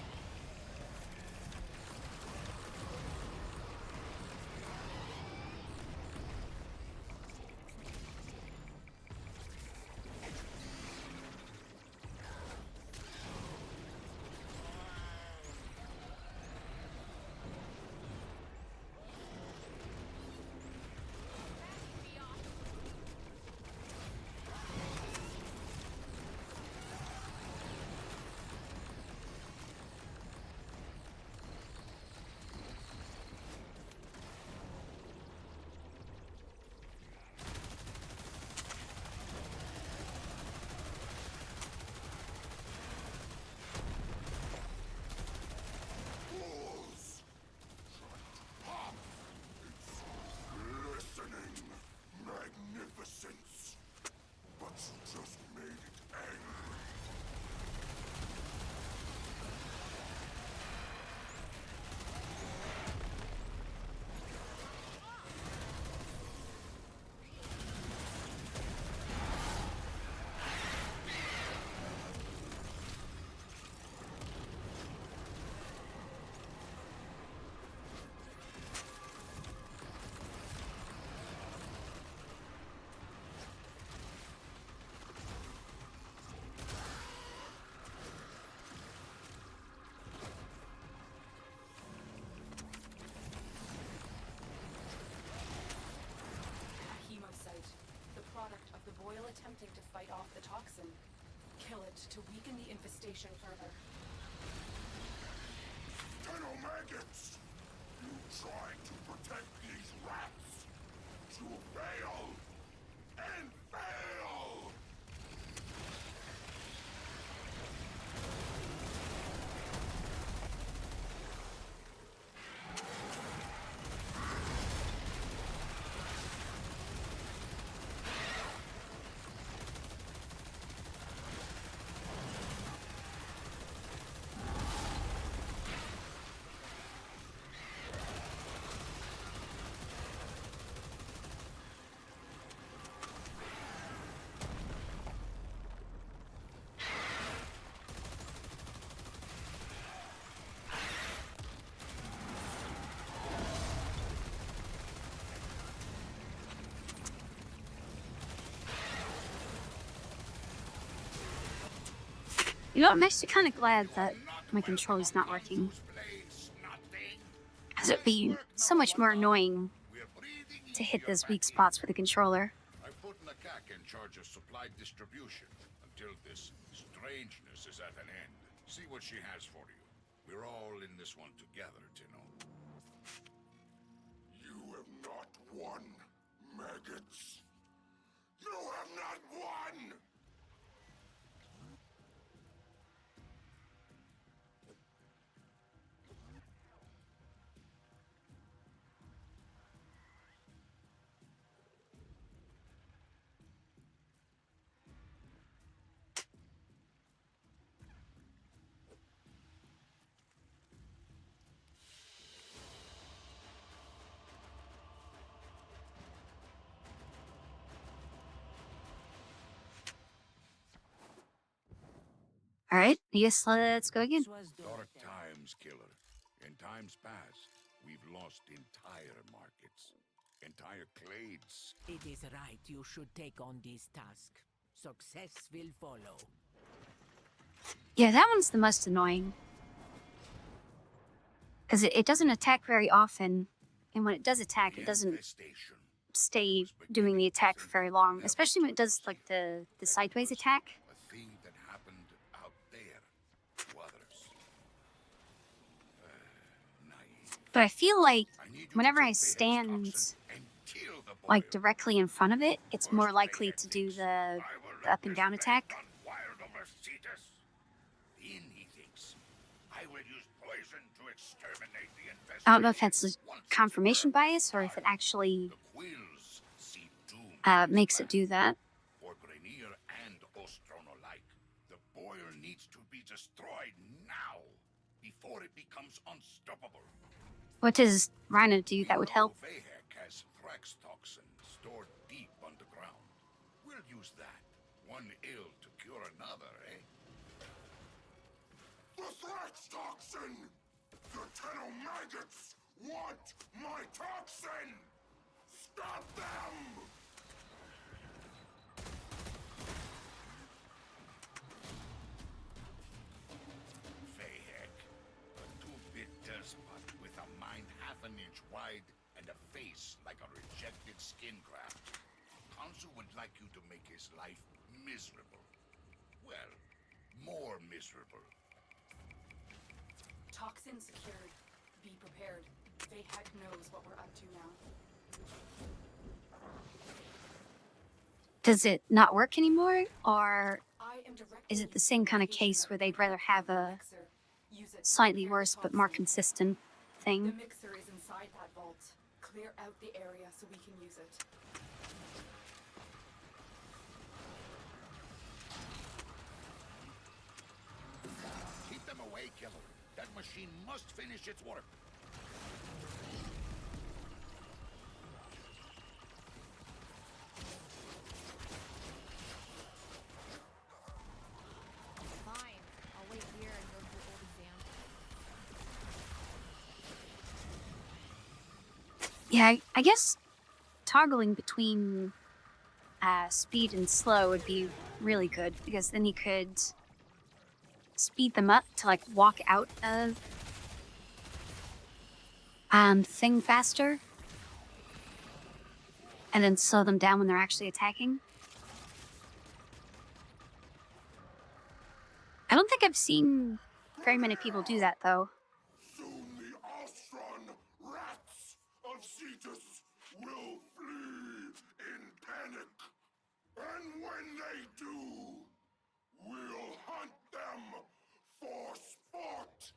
Listening magnificence, but you just made it angry.
A hemocyte, the product of the boil attempting to fight off the toxin. Kill it to weaken the infestation further.
Hello, maggots! You trying to protect these rats? To fail! And fail!
You know, I'm actually kind of glad that my controller's not working, because it'd be so much more annoying to hit those weak spots with a controller.
I've put Nakak in charge of supply distribution until this strangeness is at an end. See what she has for you. We're all in this one together, Tino. You have not won, maggots. You have not won!
All right, yes, let's go again.
Dark times, killer. In times past, we've lost entire markets, entire clades.
It is right you should take on this task. Success will follow.
Yeah, that one's the most annoying, because it doesn't attack very often, and when it does attack, it doesn't
Infestation.
stay doing the attack for very long, especially when it does like the sideways attack.
A thing that happened out there to others. Naive.
But I feel like
I need you to
whenever I
take the hex
stand
toxin and kill the
like
boil.
directly in front of it, it's more
Worst
likely
mayhem
to do
thinks,
the
"I will let
up and
this
down
man
attack.
run wild over Cetus." Then he thinks, "I will use poison to exterminate the infestation."
I don't know if that's a
Once it's
confirmation
burned,
bias or if it actually
the quills see doom in his
makes it
path.
do that.
For Grenier and Ostron alike, the boil needs be destroyed now, before it becomes unstoppable.
What does Rhino do that would help?
Vahek has Thrax toxin stored deep underground. We'll use that. One ill to cure another, eh? The Thrax toxin! The Tenno maggots want my toxin! Stop them! Vahek, a two-bit despot with a mind half an inch wide and a face like a rejected skin graft. Khonsu would like you to make his life miserable. Well, more miserable.
Toxin secured. Be prepared. Vahek knows what we're up to now.
Does it not work anymore, or
I am directing
is it
you
the same kind of
to the location
case where they'd rather have
the
a
mixer. Use it to
slightly
prepare the
worse but more
toxin.
consistent
The
thing?
mixer is inside that vault. Clear out the area so we can use it.
Keep them away, Killer. That machine must finish its work.
Fine. I'll wait here and go through old exam.
Yeah, I guess toggling between speed and slow would be really good, because then you could speed them up to like walk out of thing faster, and then slow them down when they're actually attacking. I don't think I've seen very many people do that, though.
Soon the Ostron rats of Cetus will flee in panic. And when they do, we'll hunt them for sport.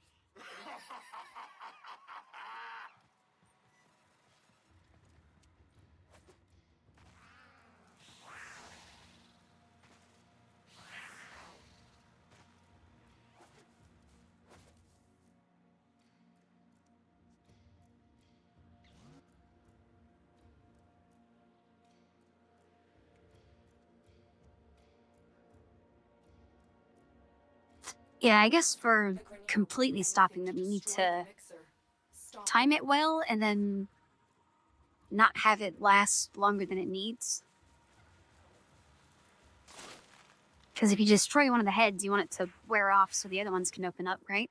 Yeah, I guess for completely stopping them, you need to time it well and then not have it last longer than it needs. Because if you destroy one of the heads, you want it to wear off so the other ones can open up, right?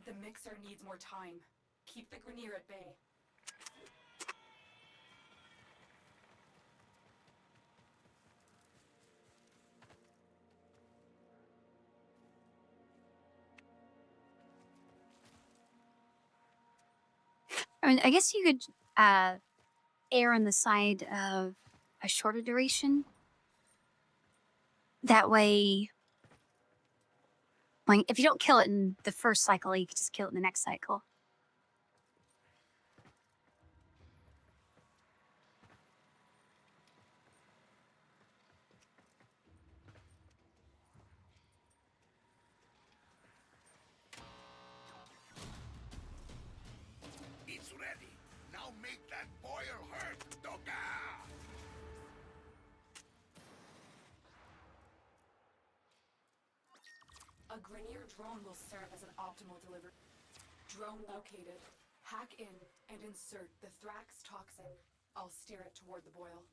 The mixer needs more time. Keep the Grineer at bay.
I mean, I guess you could err on the side of a shorter duration. That way, like, if you don't kill it in the first cycle, you can just kill it in the next cycle.
It's ready. Now make that boil hurt, Doka!
A Grineer drone will serve as an optimal delivery. Drone located. Hack in and insert the Thrax toxin. I'll steer it toward the boil.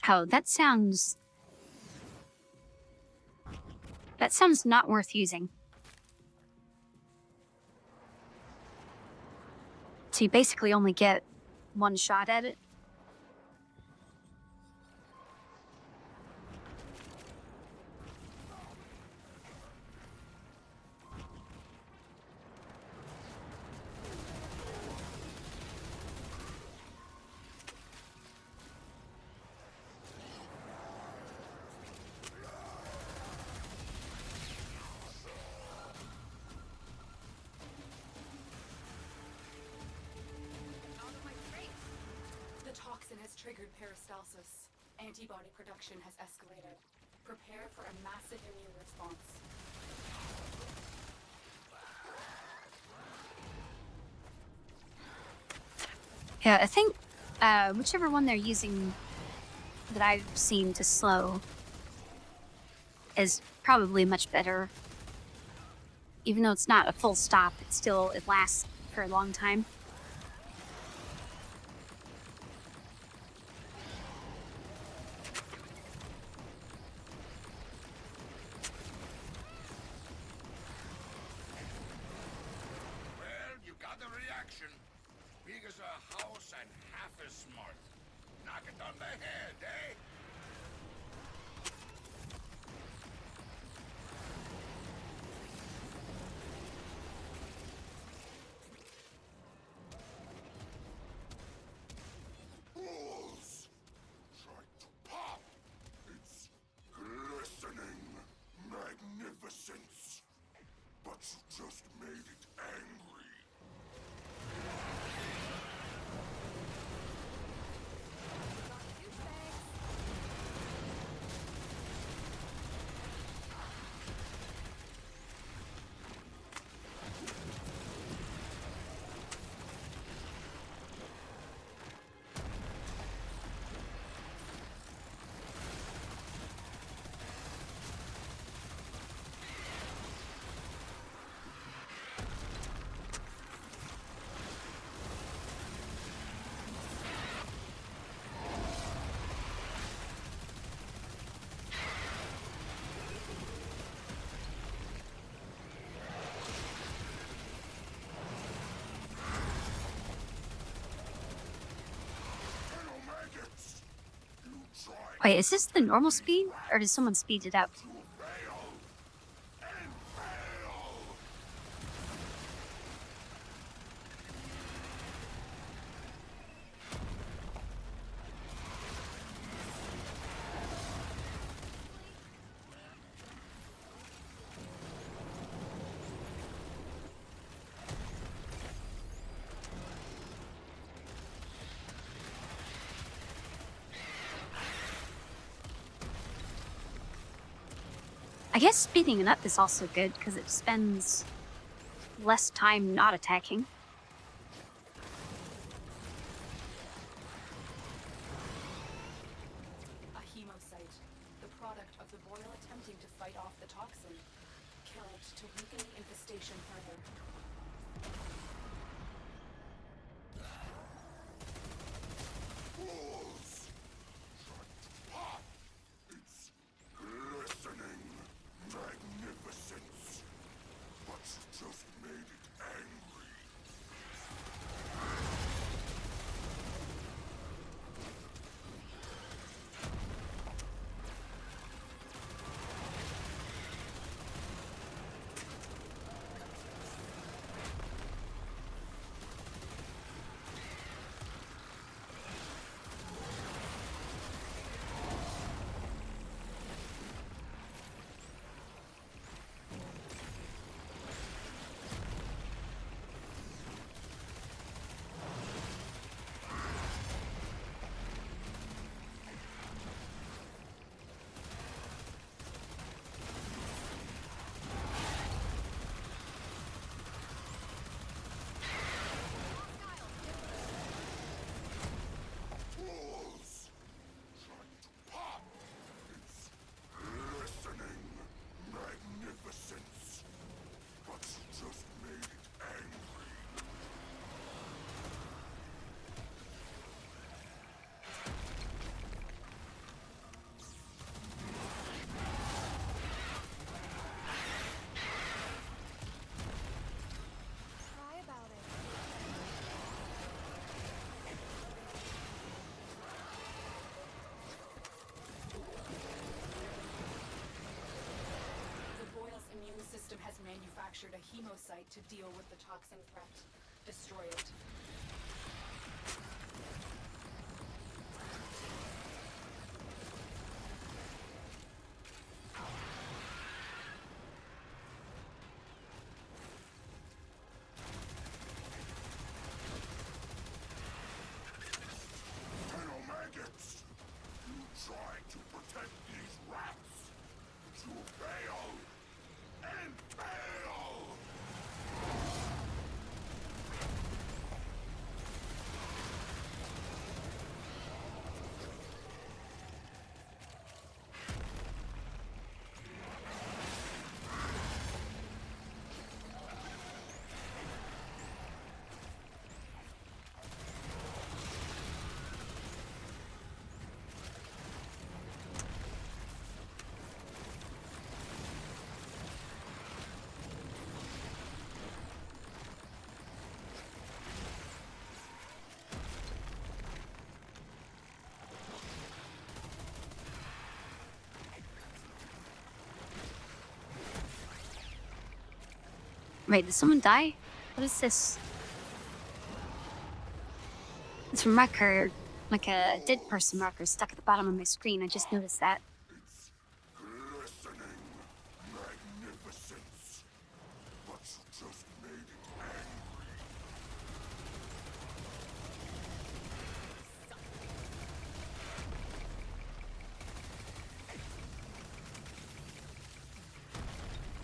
Oh, that sounds not worth using. So you basically only get one shot at it.
The toxin has triggered peristalsis. Antibody production has escalated. Prepare for a massive immune response.
Yeah, I think whichever one they're using that I've seen to slow is probably much better. Even though it's not a full stop, it lasts for a long time.
Well, you got the reaction. Big as a house and half as smart. Knock it on the head, eh? Balls! Tried to pop! It's glistening magnificence! But you just made it angry.
Wait, is this the normal speed, or does someone speed it up? I guess speeding it up is also good because it spends less time not attacking.
A hemocyte, the product of the boil attempting to fight off the toxin. Kill it to weaken the infestation further.
Balls! Tried to pop! It's glistening magnificence! But you just made it angry.
manufactured a hemocyte to deal with the toxin threat. Destroy it.
Fellow maggots! You try to protect these rats! To fail! And fail!
Wait, did someone die? What is this? It's from record, like a dead person marker stuck at the bottom of my screen. I just noticed that.
It's glistening magnificence. But you just made it angry.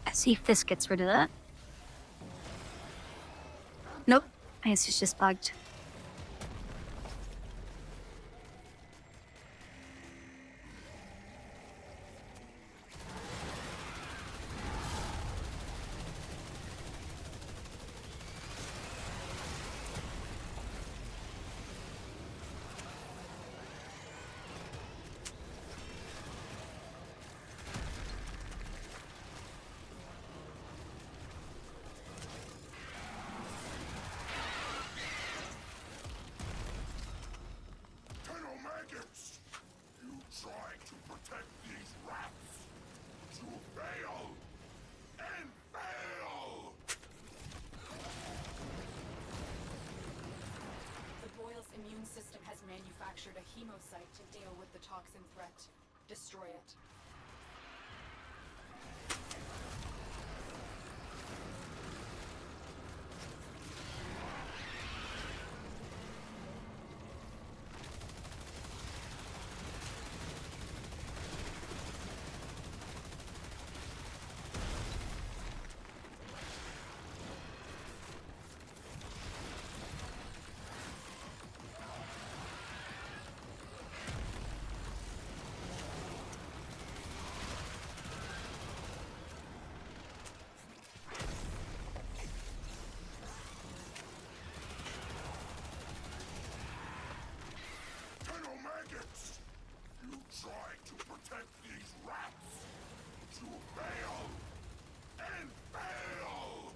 Let's see if this gets rid of that. Nope. I guess it's just bugged.
Fellow maggots! You try to protect these rats! To fail! And fail!
The Boyle's immune system has manufactured a hemocyte to deal with the toxin threat. Destroy it.
Fellow maggots! You try to protect these rats! To fail! And fail!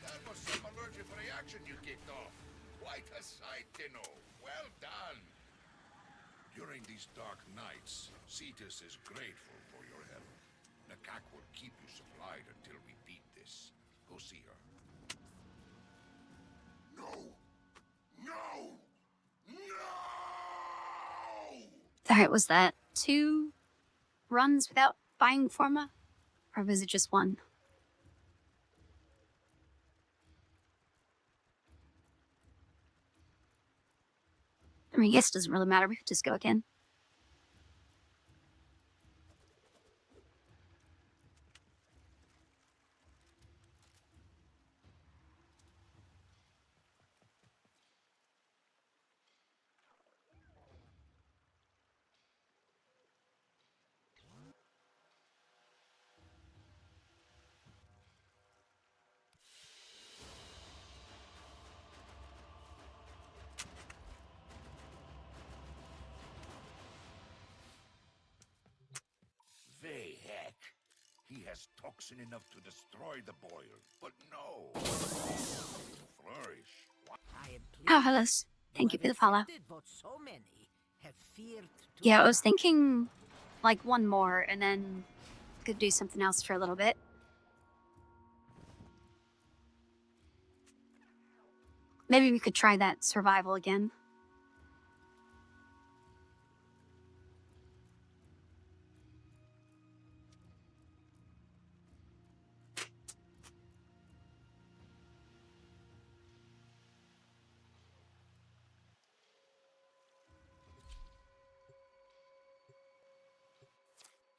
That was some allergic reaction you kicked off. Quite a sight, Tino. Well done. During these dark nights, Cetus is grateful for your help. Nakak will keep you supplied until we beat this. Go see her. No! No! No!
Alright, was that 2 runs without buying Forma? Or was it just 1? I mean, I guess it doesn't really matter. We could just go again.
He has toxin enough to destroy the boil, but no. To flourish.
I am
Oh,
pleased.
hello.
You
Thank you
have
for the follow.
accepted what so many have feared to
Yeah, I was
try.
thinking like one more and then could do something else for a little bit. Maybe we could try that survival again.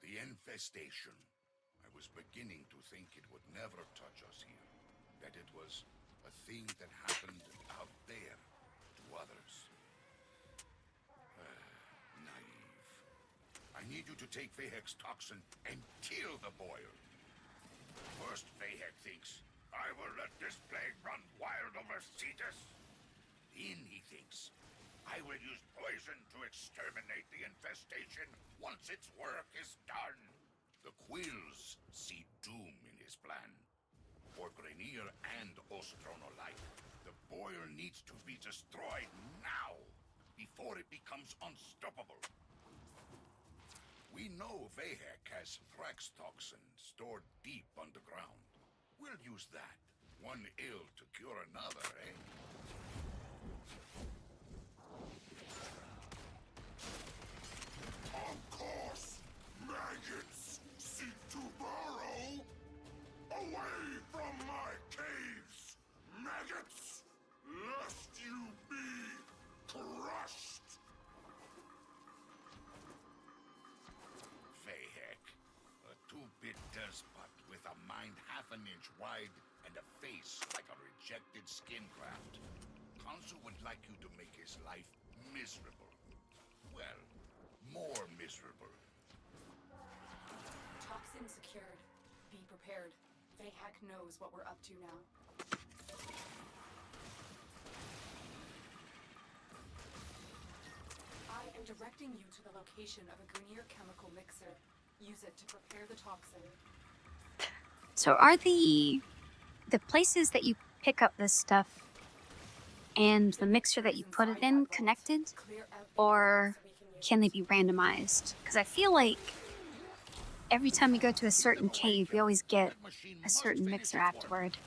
The infestation. I was beginning to think it would never touch us here. That it was a thing that happened out there to others. Naive. I need you to take Vahek's toxin and kill the boil. First, Vahek thinks, I will let this plague run wild over Cetus. Then he thinks, I will use poison to exterminate the infestation once its work is done. The Quills see doom in his plan. For Grenier and Ostron alike, the boil needs to be destroyed now, before it becomes unstoppable. We know Vahek has Thrax toxin stored deep underground. We'll use that. One ill to cure another, eh? Of course, maggots seek to burrow away from my caves. Maggots, lest you be crushed. Vahek, a two-bit despot with a mind half an inch wide and a face like a rejected skin graft. Khonsu would like you to make his life miserable. Well, more miserable.
Toxin secured. Be prepared. Vahek knows what we're up to now. I am directing you to the location of a Grenier chemical mixer. Use it to prepare the toxin.
So are the places that you pick up this stuff and the mixer that you put it in connected,
Clear out the
or
area so we can use
can they be randomized? Because I feel like every time we go to a certain cave, we always get
That machine
a
must
certain
finish
mixer
its work.
afterward.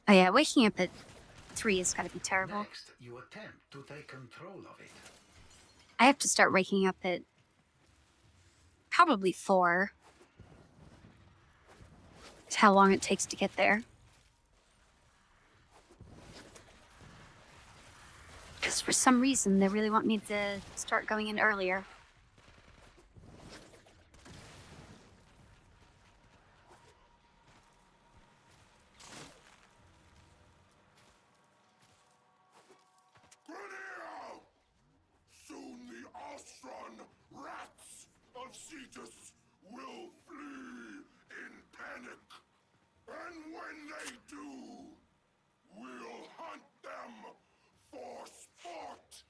Oh yeah, waking up at 3 has got to be terrible.
Next, you attempt to take control of it.
I have to start waking up at probably 4. It's how long it takes to get there. Because for some reason, they really want me to start going in earlier.
Grenier! Soon the Ostron rats of Cetus will flee in panic. And when they do, we'll hunt them for sport.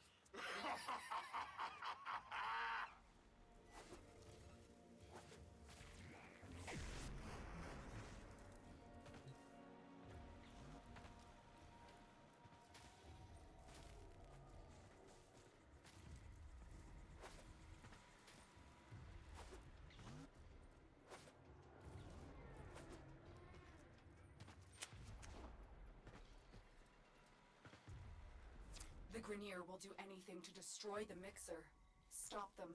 The Grenier will do anything to destroy the mixer. Stop them.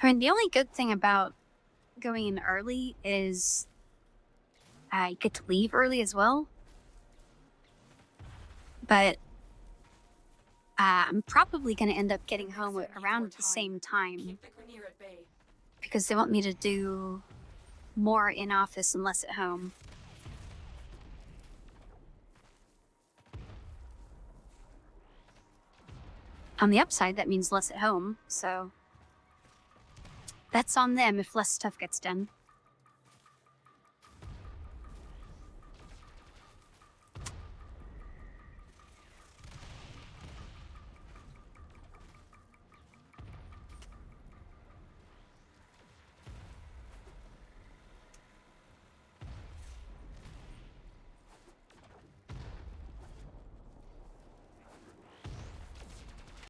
I mean, the only good thing about going in early is I get to leave early as well. But I'm probably going to end up getting home around the same time
Keep the Grineer at bay.
because they want me to do more in office and less at home. On the upside, that means less at home, so that's on them if less stuff gets done.